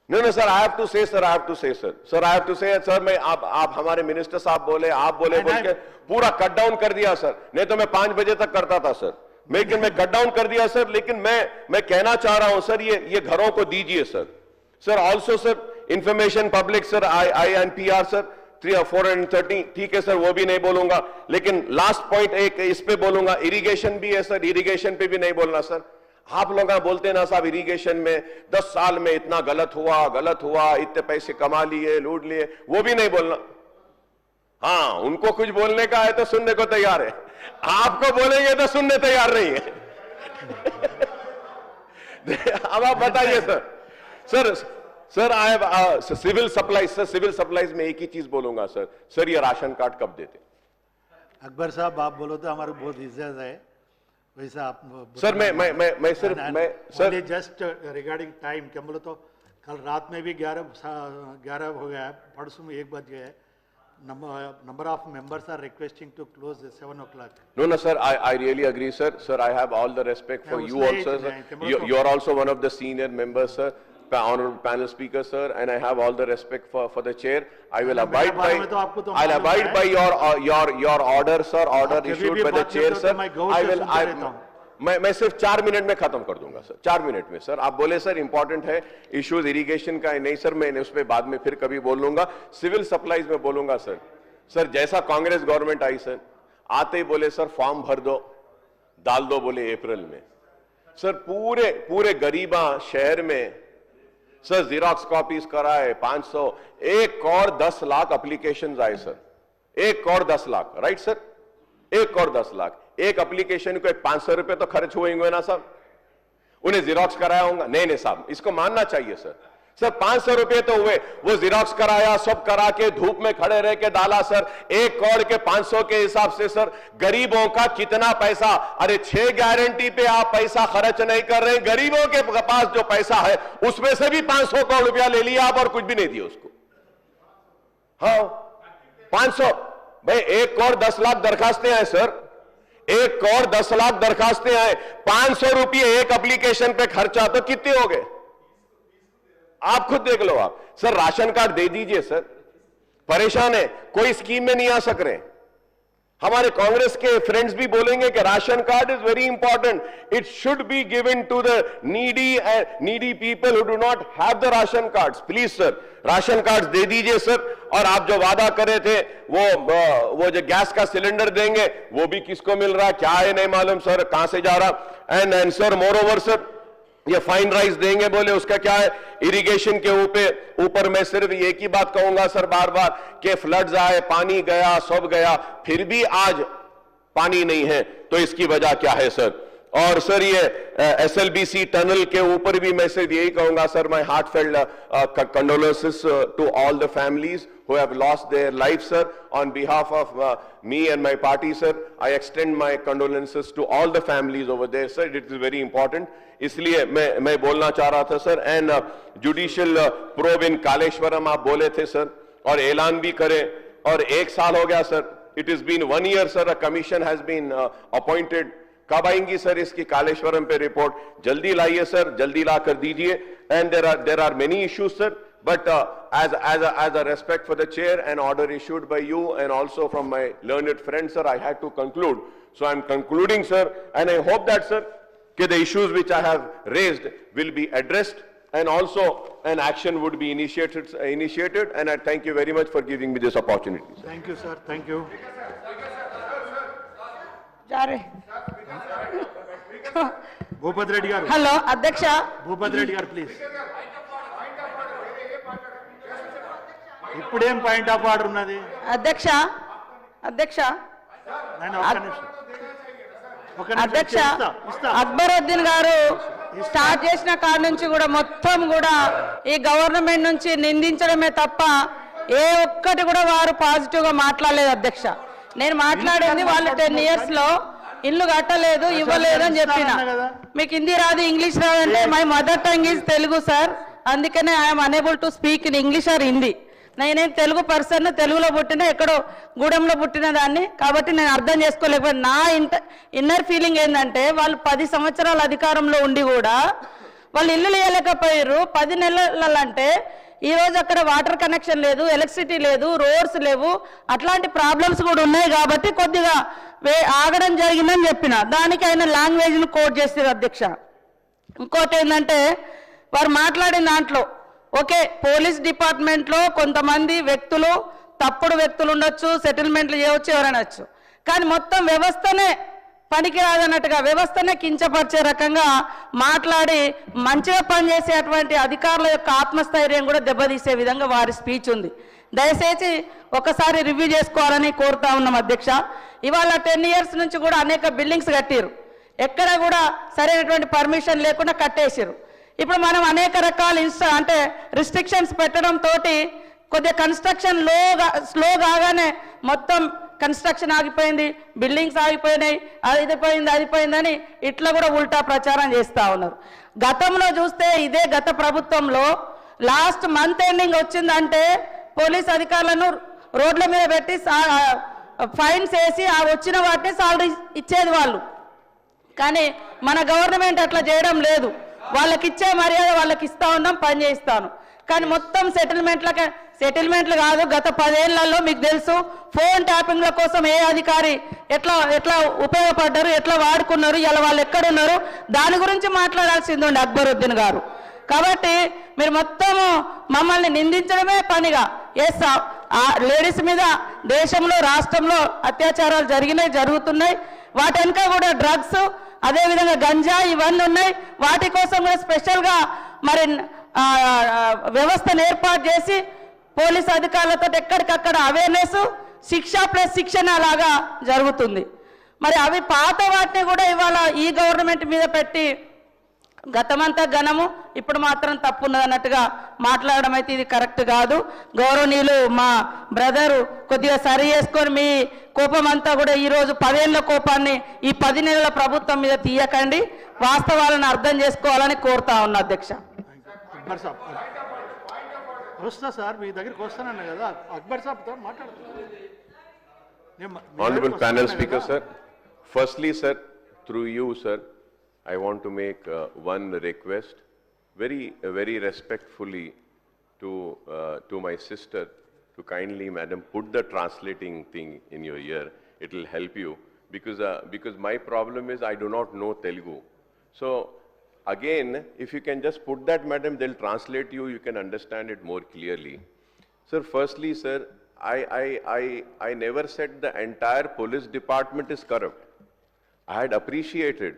No, sir, I have to say, sir, I have to say, sir, मैं आप हमारे मिनिस्टर साहब बोले, आप बोले बोल के पूरा कट डाउन कर दिया सर, नहीं तो मैं 5 बजे तक करता था सर, लेकिन मैं कट डाउन कर दिया सर, लेकिन मैं कहना चाह रहा हूं सर, ये घरों को दीजिए sir, also sir, information public sir, INPR sir, 430, ठीक है सर, वो भी नहीं बोलूंगा, लेकिन लास्ट पॉइंट एक इस पे बोलूंगा, इरिगेशन भी है सर, इरिगेशन पे भी नहीं बोलना सर। आप लोग बोलते ना साहब, इरिगेशन में 10 साल में इतना गलत हुआ, इतने पैसे कमा लिए, लूट लिए, वो भी नहीं बोलना। हाँ, उनको कुछ बोलने का है तो सुनने को तैयार है, आपको बोलेंगे तो सुनने तैयार नहीं है। अब आप बताइए सर, आई सिविल सप्लाईज में एक ही चीज बोलूंगा सर, ये राशन कार्ड कब देते? अकबर साहब, आप बोलो तो हमारे बहुत इज्जत है, वैसा आप सर मैं सिर्फ जस्ट रिगार्डिंग टाइम क्या बोलो तो, कल रात में भी 11 हो गया है, परसों में 1 बज गया है, number of members are requesting to close at 7 o'clock. No, sir, I really agree, sir. Sir, I have all the respect for you also, sir. You are also one of the senior members, sir. Honorable panel speaker, sir, and I have all the respect for the chair. I will abide by. I'll abide by your order, sir. Order issued by the chair, sir. मैं सिर्फ 4 minute में खत्म कर दूंगा sir, 4 minute में sir. आप बोले sir important है इश्यूज इरिगेशन का, नहीं सर, मैं उस पर बाद में फिर कभी बोल लूंगा। सिविल सप्लाईज में बोलूंगा सर, जैसा कांग्रेस गवर्नमेंट आई सर, आते ही बोले सर फॉर्म भर दो, डाल दो बोले अप्रैल में। सर पूरे गरीबा शहर में सर जीरोक्स कॉपीज कराए 500, 1 करोड़ 10 लाख एप्लीकेशंस आए sir, 1 crore 10 lakh, right sir, 1 crore 10 lakh. एक एप्लीकेशन को 500 रुपए तो खर्च हुए होंगे ना साहब, उन्हें जीरोक्स कराया होगा? नहीं साहब, इसको मानना चाहिए सर 500 रुपए तो हुए, वो जीरोक्स कराया, सब करा के धूप में खड़े रह के डाला सर। 1 करोड़ के 500 के हिसाब से सर गरीबों का कितना पैसा, अरे 6 गारंटी पे आप पैसा खर्च नहीं कर रहे, गरीबों के पास जो पैसा है उसमें से भी 500 करोड़ रुपया ले लिया आप और कुछ भी नहीं दिया उसको। हाँ 500 भाई, 1 करोड़ 10 लाख दरखास्तें हैं सर, 1 करोड़ 10 लाख दरखास्तें आए, 500 रुपये एक एप्लीकेशन पे खर्चा तो कितने हो गए आप खुद देख लो। आप सर राशन कार्ड दे दीजिए सर, परेशान है, कोई स्कीम में नहीं आ सक रहे। हमारे कांग्रेस के फ्रेंड्स भी बोलेंगे कि ration card is very important, it should be given to the needy people who do not have the ration cards. Please sir ration cards दे दीजिए सर। और आप जो वादा कर रहे थे वो जो गैस का सिलेंडर देंगे वो भी किसको मिल रहा क्या है नहीं मालूम सर, कहां से जा रहा। And sir more over sir ये फाइन राइस देंगे बोले, उसका क्या है? इरिगेशन के ऊपर मैं सिर्फ एक ही बात कहूंगा सर बार बार कि फ्लड्स आए, पानी गया, सब गया, फिर भी आज पानी नहीं है, तो इसकी वजह क्या है सर? और सर ये SLBC टनल के ऊपर भी मैं सिर्फ यही कहूंगा sir, my heartfelt condolences to all the families who have lost their lives sir. On behalf of me and my party sir, I extend my condolences to all the families over there sir. It is very important, इसलिए मैं बोलना चाह रहा था sir. And judicial probe इन कालेश्वरम आप बोले थे sir, और ऐलान भी करें, और 1 साल हो गया sir, it is been 1 year sir, a commission has been appointed. कब आएंगी सर इसकी कालेश्वरम पे रिपोर्ट? जल्दी लाइए सर, जल्दी ला कर दीजिए। And there are many issues sir, but as a respect for the chair, an order issued by you and also from my learned friends sir, I had to conclude, so I'm concluding sir, and I hope that sir the issues which I have raised will be addressed, and also an action would be initiated, and I thank you very much for giving me this opportunity sir. Thank you sir, thank you. Chare Bhupathi Reddy garu, hello అధ్యక్ష, భూపతి రెడ్డి గారు please. ఇప్పుడేం point of order ఉన్నది? అధ్యక్ష అధ్యక్ష నేను ఒక్క నిమిషం, ఒక్క నిమిషం అధ్యక్ష ఇస్తా. అక్బరుద్దీన్ గారు స్టార్ట్ చేసిన కాడ నుంచి కూడా మొత్తం కూడా ఈ గవర్నమెంట్ నుంచి నిందించడమే తప్ప ఏ ఒక్కటి కూడా వారు పాజిటివ్ గా మాట్లాడలేదు అధ్యక్ష. నేను మాట్లాడింది వాళ్ళు 10 years లో ఇల్లు కట్టలేదు, ఇవ్వలేదు అని చెప్పిన. మీకు హిందీ రాదు, ఇంగ్లీష్ రాదంటే my mother tongue is Telugu sir, అందుకనే I am unable to speak in English or Hindi. నేనేం తెలుగు పర్సన్, తెలుగులో పుట్టిన, ఎక్కడో గూడెంలో పుట్టిన దాన్ని, కాబట్టి నేను అర్థం చేసుకోలేకపోయాను. నా ఇన్నర్ ఫీలింగ్ ఏంటంటే వాళ్ళు 10 సంవత్సరాల అధికారంలో ఉండి కూడా వాళ్ళు ఇల్లు లేయలేకపోయారు. 10 నెలలంటే ఈ రోజు అక్కడ వాటర్ కనెక్షన్ లేదు, ఎలక్ట్రిసిటీ లేదు, రోడ్స్ లేవు, అట్లాంటి ప్రాబ్లమ్స్ కూడా ఉన్నాయి. కాబట్టి కొద్దిగా ఆగడం జరిగిందని చెప్పిన దానికి ఆయన లాంగ్వేజ్ను కోట్ చేస్తారు అధ్యక్ష. ఇంకోటి ఏంటంటే వారు మాట్లాడిన దాంట్లో ఓకే, పోలీస్ డిపార్ట్మెంట్లో కొంతమంది వ్యక్తులు, తప్పుడు వ్యక్తులు ఉండొచ్చు, సెటిల్మెంట్లు చేయవచ్చు, ఎవరనొచ్చు, కానీ మొత్తం వ్యవస్థనే పనికిరాదన్నట్టుగా, వ్యవస్థనే కించపరిచే రకంగా మాట్లాడి మంచిగా పనిచేసేటువంటి అధికారుల యొక్క ఆత్మస్థైర్యం కూడా దెబ్బతీసే విధంగా వారి స్పీచ్ ఉంది. దయచేసి ఒకసారి రివ్యూ చేసుకోవాలని కోరుతా ఉన్నాం అధ్యక్ష. ఇవాళ 10 years నుంచి కూడా అనేక బిల్డింగ్స్ కట్టిరు, ఎక్కడ కూడా సరైనటువంటి పర్మిషన్ లేకుండా కట్టేసారు. ఇప్పుడు మనం అనేక రకాల అంటే రిస్ట్రిక్షన్స్ పెట్టడం తోటి కొద్దిగా కన్స్ట్రక్షన్ స్లో కాగానే మొత్తం కన్స్ట్రక్షన్ ఆగిపోయింది, బిల్డింగ్స్ ఆగిపోయినాయి, అది పోయిందని ఇట్లా కూడా ఉల్టా ప్రచారం చేస్తూ ఉన్నారు. గతంలో చూస్తే ఇదే గత ప్రభుత్వంలో లాస్ట్ మంత్ ఎండింగ్ వచ్చిందంటే పోలీస్ అధికారులను రోడ్ల మీద పెట్టి ఫైన్స్ వేసి ఆ వచ్చిన వాటిని సాలరీ ఇచ్చేది వాళ్ళు. కానీ మన గవర్నమెంట్ అట్లా చేయడం లేదు. వాళ్ళకి ఇచ్చే మర్యాద వాళ్ళకి ఇస్తా ఉన్నాం, పని చేయిస్తాను. కానీ మొత్తం సెటిల్మెంట్లు కాదు. గత 10 ఏళ్లలో మీకు తెలుసు ఫోన్ ట్యాపింగ్ల కోసం ఏ అధికారి ఎట్లా ఉపయోగపడ్డారు, ఎట్లా వాడుకున్నారు, ఇలా వాళ్ళు ఎక్కడున్నారు, దాని గురించి మాట్లాడాల్సింది ఉండే అక్బరుద్దీన్ గారు. కాబట్టి మీరు మొత్తము మమ్మల్ని నిందించడమే పనిగా, ఎస్ లేడీస్ మీద దేశంలో రాష్ట్రంలో అత్యాచారాలు జరుగుతున్నాయి, వాటి వెనుక కూడా డ్రగ్స్, అదేవిధంగా గంజా ఇవన్నీ ఉన్నాయి. వాటి కోసం కూడా స్పెషల్గా మరి వ్యవస్థను ఏర్పాటు చేసి పోలీస్ అధికారులతో ఎక్కడికక్కడ అవేర్నెస్, శిక్ష ప్లస్ శిక్షణ లాగా జరుగుతుంది. మరి అవి పాత వాటిని కూడా ఇవాళ ఈ గవర్నమెంట్ మీద పెట్టి గతమంతా ఘనము, ఇప్పుడు మాత్రం తప్పు ఉన్నదన్నట్టుగా మాట్లాడడం అయితే ఇది కరెక్ట్ కాదు. గౌరవనీయులు మా బ్రదరు కొద్దిగా సరి చేసుకొని మీ కోపం అంతా కూడా ఈరోజు 10 ఏళ్ల కోపాన్ని ఈ 10 నెలల ప్రభుత్వం మీద తీయకండి, వాస్తవాలను అర్థం చేసుకోవాలని కోరుతా ఉన్నా అధ్యక్ష. అక్బర్ సాబ్ వస్తా సార్, మీ దగ్గరికి వస్తానన్నా కదా, అక్బర్ సాబ్తో మాట్లాడుతున్నా. Honorable panel speaker, sir. Firstly, sir, through you, sir, I want to make one request, very respectfully to my sister, to kindly, madam, put the translating thing in your ear. It will help you because my problem is I do not know Telugu. So again, if you can just put that, madam, they'll translate you can understand it more clearly. Sir, firstly, sir, I never said the entire police department is corrupt. I had appreciated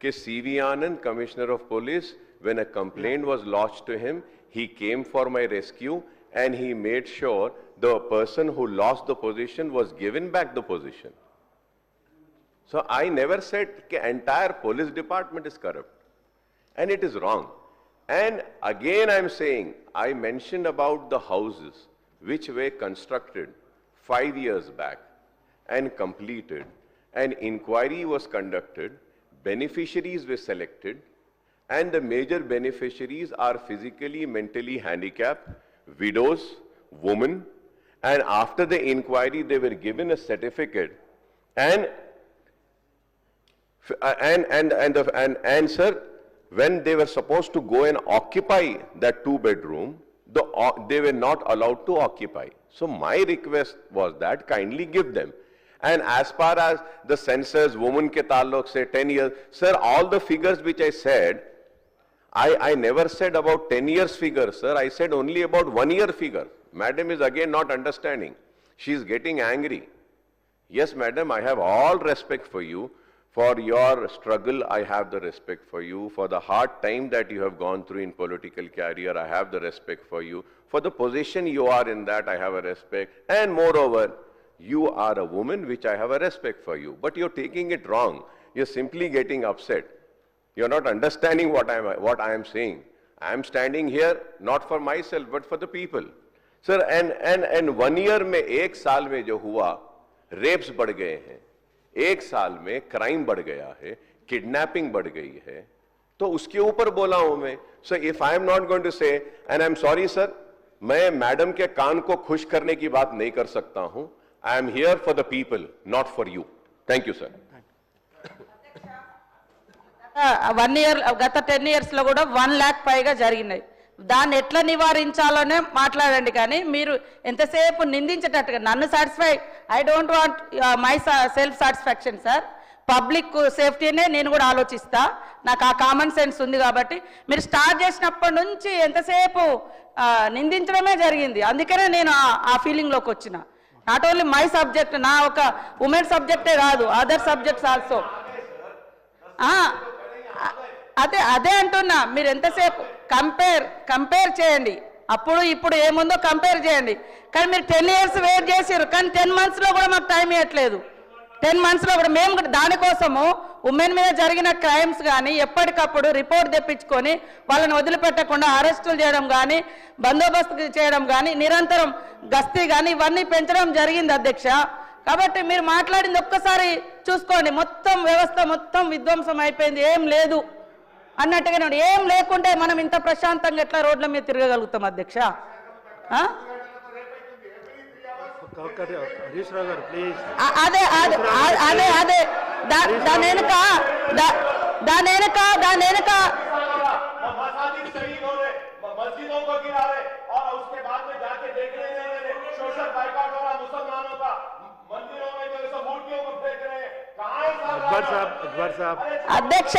that C.V. Anand, Commissioner of Police, when a complaint was lodged to him, he came for my rescue and he made sure the person who lost the position was given back the position. So I never said that entire police department is corrupt, and it is wrong. And again I am saying, I mentioned about the houses which were constructed 5 years back and completed. An inquiry was conducted, beneficiaries were selected, and the major beneficiaries are physically, mentally handicapped, widows, women, and after the inquiry they were given a certificate, and sir, when they were supposed to go and occupy that 2-bedroom, they were not allowed to occupy. So my request was that kindly give them. And as far as the census, women ke taluk say 10 years, sir, all the figures which I said, I never said about 10 years figure, sir. I said only about 1 year figure. Madam is again not understanding. She is getting angry. Yes, madam, I have all respect for you. For your struggle, I have the respect for you. For the hard time that you have gone through in political career, I have the respect for you. For the position you are in that, I have a respect. And moreover, you are a woman, which I have a respect for you. But you're taking it wrong. You're simply getting upset. You're not understanding what I am saying. I am standing here not for myself, but for the people. Sir, and 1 year में, 1 साल में जो हुआ, wraps बढ़ गए हैं, 1 साल में क्राइम बढ़ गया है, किडनैपिंग बढ़ गई है, तो उसके ऊपर बोला हूं मैं. So if I am not going to say, and I am sorry sir, मैं मैडम के कान को खुश करने की बात नहीं कर सकता हूं. I am here for the people, not for you. Thank you sir. 1 year గత 10 years లో కూడా 1 lakh పైగా జరిగినాయి. దాన్ని ఎట్లా నివారించాలోనే మాట్లాడండి, కానీ మీరు ఎంతసేపు నిందించేటట్టుగా నన్ను satisfy, I don't want myself satisfaction sir. Public సేఫ్టీనే నేను కూడా ఆలోచిస్తా, నాకు ఆ కామన్ సెన్స్ ఉంది. కాబట్టి మీరు స్టార్ట్ చేసినప్పటి నుంచి ఎంతసేపు నిందించడమే జరిగింది. అందుకనే నేను ఆ ఫీలింగ్లోకి వచ్చిన. నాట్ ఓన్లీ మై సబ్జెక్ట్, నా ఒక ఉమెన్ సబ్జెక్టే కాదు, అదర్ సబ్జెక్ట్స్ ఆల్సో. అదే అంటున్నా, మీరు ఎంతసేపు కంపేర్ చేయండి, అప్పుడు ఇప్పుడు ఏముందో కంపేర్ చేయండి. కానీ మీరు 10 years వెయిట్ చేసారు, కానీ 10 months లో కూడా మాకు టైం ఇవ్వట్లేదు. 10 months లో కూడా మేము దానికోసము ఉమెన్ మీద జరిగిన క్రైమ్స్ కానీ ఎప్పటికప్పుడు రిపోర్ట్ తెప్పించుకొని వాళ్ళని వదిలిపెట్టకుండా అరెస్టులు చేయడం కానీ, బందోబస్తు చేయడం కానీ, నిరంతరం గస్తీ కానీ ఇవన్నీ పెంచడం జరిగింది అధ్యక్ష. కాబట్టి మీరు మాట్లాడింది ఒక్కసారి చూసుకోండి, మొత్తం వ్యవస్థ మొత్తం విధ్వంసం అయిపోయింది, ఏం లేదు అన్నట్టుగానే. ఏం లేకుంటే మనం ఇంత ప్రశాంతంగా ఎట్లా రోడ్ల మీద తిరగగలుగుతాం అధ్యక్ష? హరీష్ రావు గారు ప్లీజ్. అదే దాని వెనుక अकबर साहब అధ్యక్ష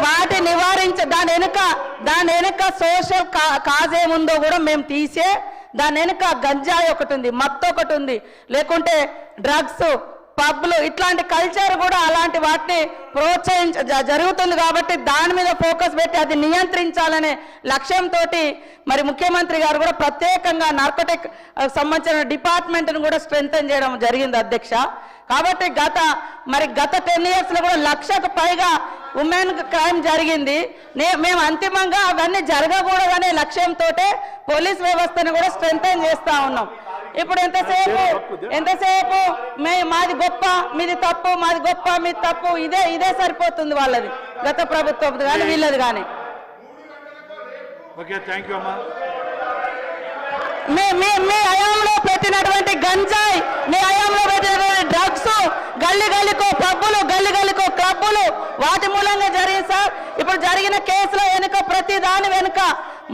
వాటి దాని వెనుక సోషల్ కాజ్ ఏముందో కూడా మేము తీసే, దాని వెనుక గంజాయి ఒకటి ఉంది, మత్తు ఒకటి ఉంది, లేకుంటే డ్రగ్స్, పబ్లు, ఇట్లాంటి కల్చర్ కూడా అలాంటి వాటిని జరుగుతుంది. కాబట్టి దాని మీద ఫోకస్ పెట్టి అది నియంత్రించాలనే లక్ష్యంతో మరి ముఖ్యమంత్రి గారు కూడా ప్రత్యేకంగా నార్కోటిక్ సంబంధించిన డిపార్ట్మెంట్ను కూడా స్ట్రెంథెన్ చేయడం జరిగింది అధ్యక్ష. కాబట్టి గత 10 years లో కూడా 1,00,000కు పైగా ఉమెన్ క్రైమ్ జరిగింది. మేము అంతిమంగా అవన్నీ జరగకూడదనే లక్ష్యంతో పోలీస్ వ్యవస్థను కూడా స్ట్రెంథెన్ చేస్తా ఉన్నాం. ఇప్పుడు ఎంతసేపు మాది గొప్ప, మీది తప్పు, మాది గొప్ప, మీది తప్పు, ఇదే సరిపోతుంది వాళ్ళది, గత ప్రభుత్వం కానీ వీళ్ళది కానీ. ఓకే, థ్యాంక్ యూ అమ్మా. మీ హయాంలో పెట్టినటువంటి గంజాయి, మీ హయాంలో పెట్టినటువంటి డ్రగ్స్, గల్లీకో పబ్బులు, గల్లీకో క్లబ్బులు, వాటి మూలంగా జరిగింది సార్. ఇప్పుడు జరిగిన కేసులో వెనుక ప్రతి దాని వెనుక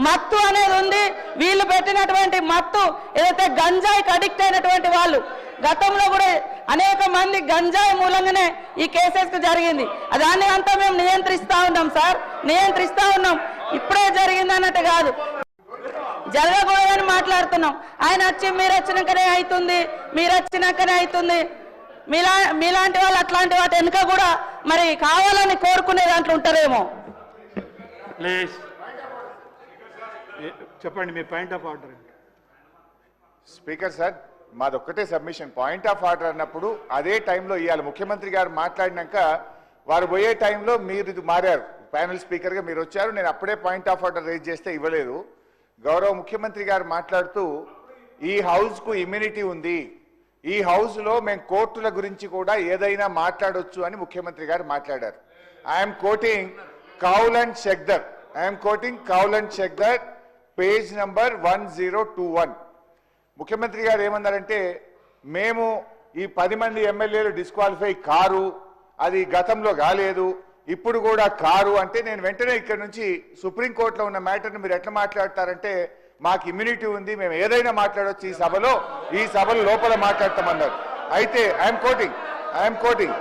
మత్తు అనేది ఉంది. వీళ్ళు పెట్టినటువంటి మత్తు ఏదైతే గంజాయికి అడిక్ట్ అయినటువంటి వాళ్ళు, గతంలో కూడా అనేక మంది గంజాయి మూలంగానే ఈ కేసెస్ జరిగింది. దాన్ని అంతా మేము నియంత్రిస్తా ఉన్నాం సార్, నియంత్రిస్తా ఉన్నాం. ఇప్పుడే జరిగింది అన్నట్టు కాదు, జరగకూడదని మాట్లాడుతున్నాం. ఆయన వచ్చి మీరు వచ్చినాకనే అవుతుంది, మీరు వచ్చినాకనే అవుతుంది. మీలాంటి వాళ్ళు అట్లాంటి వాటి వెనుక కూడా మరి కావాలని కోరుకునే దాంట్లో ఉంటారేమో. ప్లీజ్ చెప్పండి మీ point of order. Speaker sir, మాదొక్కటే సబ్మిషన్. పాయింట్ ఆఫ్ ఆర్డర్ అన్నప్పుడు అదే టైంలో ఇవ్వాలి. ముఖ్యమంత్రి గారు మాట్లాడినాక వారు పోయే టైంలో మీరు ఇది మారారు, ప్యానెల్ స్పీకర్గా మీరు వచ్చారు. నేను అప్పుడే పాయింట్ ఆఫ్ ఆర్డర్ రేజ్ చేస్తే ఇవ్వలేదు. గౌరవ ముఖ్యమంత్రి గారు మాట్లాడుతూ ఈ హౌస్కు ఇమ్యూనిటీ ఉంది, ఈ హౌస్లో మేము కోర్టుల గురించి కూడా ఏదైనా మాట్లాడొచ్చు అని ముఖ్యమంత్రి గారు మాట్లాడారు. I am quoting Kaul and Shakdher page number 1021. ముఖ్యమంత్రి గారు ఏమన్నారంటే, మేము ఈ 10 మంది ఎమ్మెల్యేలు డిస్క్వాలిఫై కారు, అది గతంలో కాలేదు, ఇప్పుడు కూడా కారు అంటే నేను వెంటనే ఇక్కడ నుంచి సుప్రీంకోర్టులో ఉన్న మ్యాటర్ని మీరు ఎట్లా మాట్లాడతారంటే మాకు ఇమ్యూనిటీ ఉంది, మేము ఏదైనా మాట్లాడవచ్చు ఈ సభలో లోపల మాట్లాడతామన్నారు. అయితే ఐఎమ్ కోటింగ్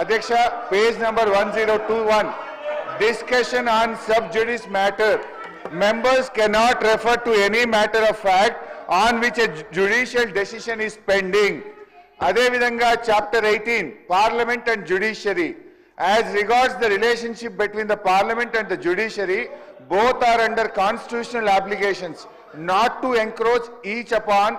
అధ్యక్ష, page number 1021, discussion on sub జుడిస్ matter members cannot refer to any matter of fact on which a judicial decision is pending. Adevidanga chapter 18, Parliament and Judiciary. As regards the relationship between the Parliament and the Judiciary, both are under constitutional obligations not to encroach each upon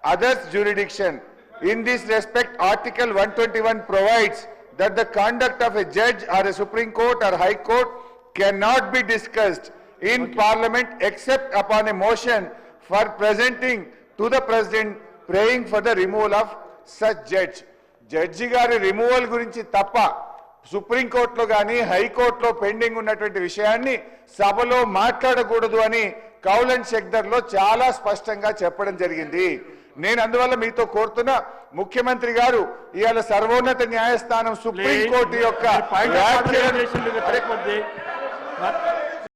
others' jurisdiction. In this respect, Article 121 provides that the conduct of a judge or a Supreme Court or High Court cannot be discussed in Parliament except upon a motion for presenting to the President praying for the removal of such judge. Judge గారి removal గురించి తప్ప supreme కోర్టులో కానీ హైకోర్టులో pending ఉన్నటువంటి విషయాన్ని సభలో మాట్లాడకూడదు అని కౌల్ అండ్ షెక్దర్లో చాలా స్పష్టంగా చెప్పడం జరిగింది. నేను అందువల్ల మీతో కోరుతున్నా, ముఖ్యమంత్రి గారు ఇవాళ సర్వోన్నత న్యాయస్థానం సుప్రీం కోర్టు యొక్క వ్యాఖ్యలను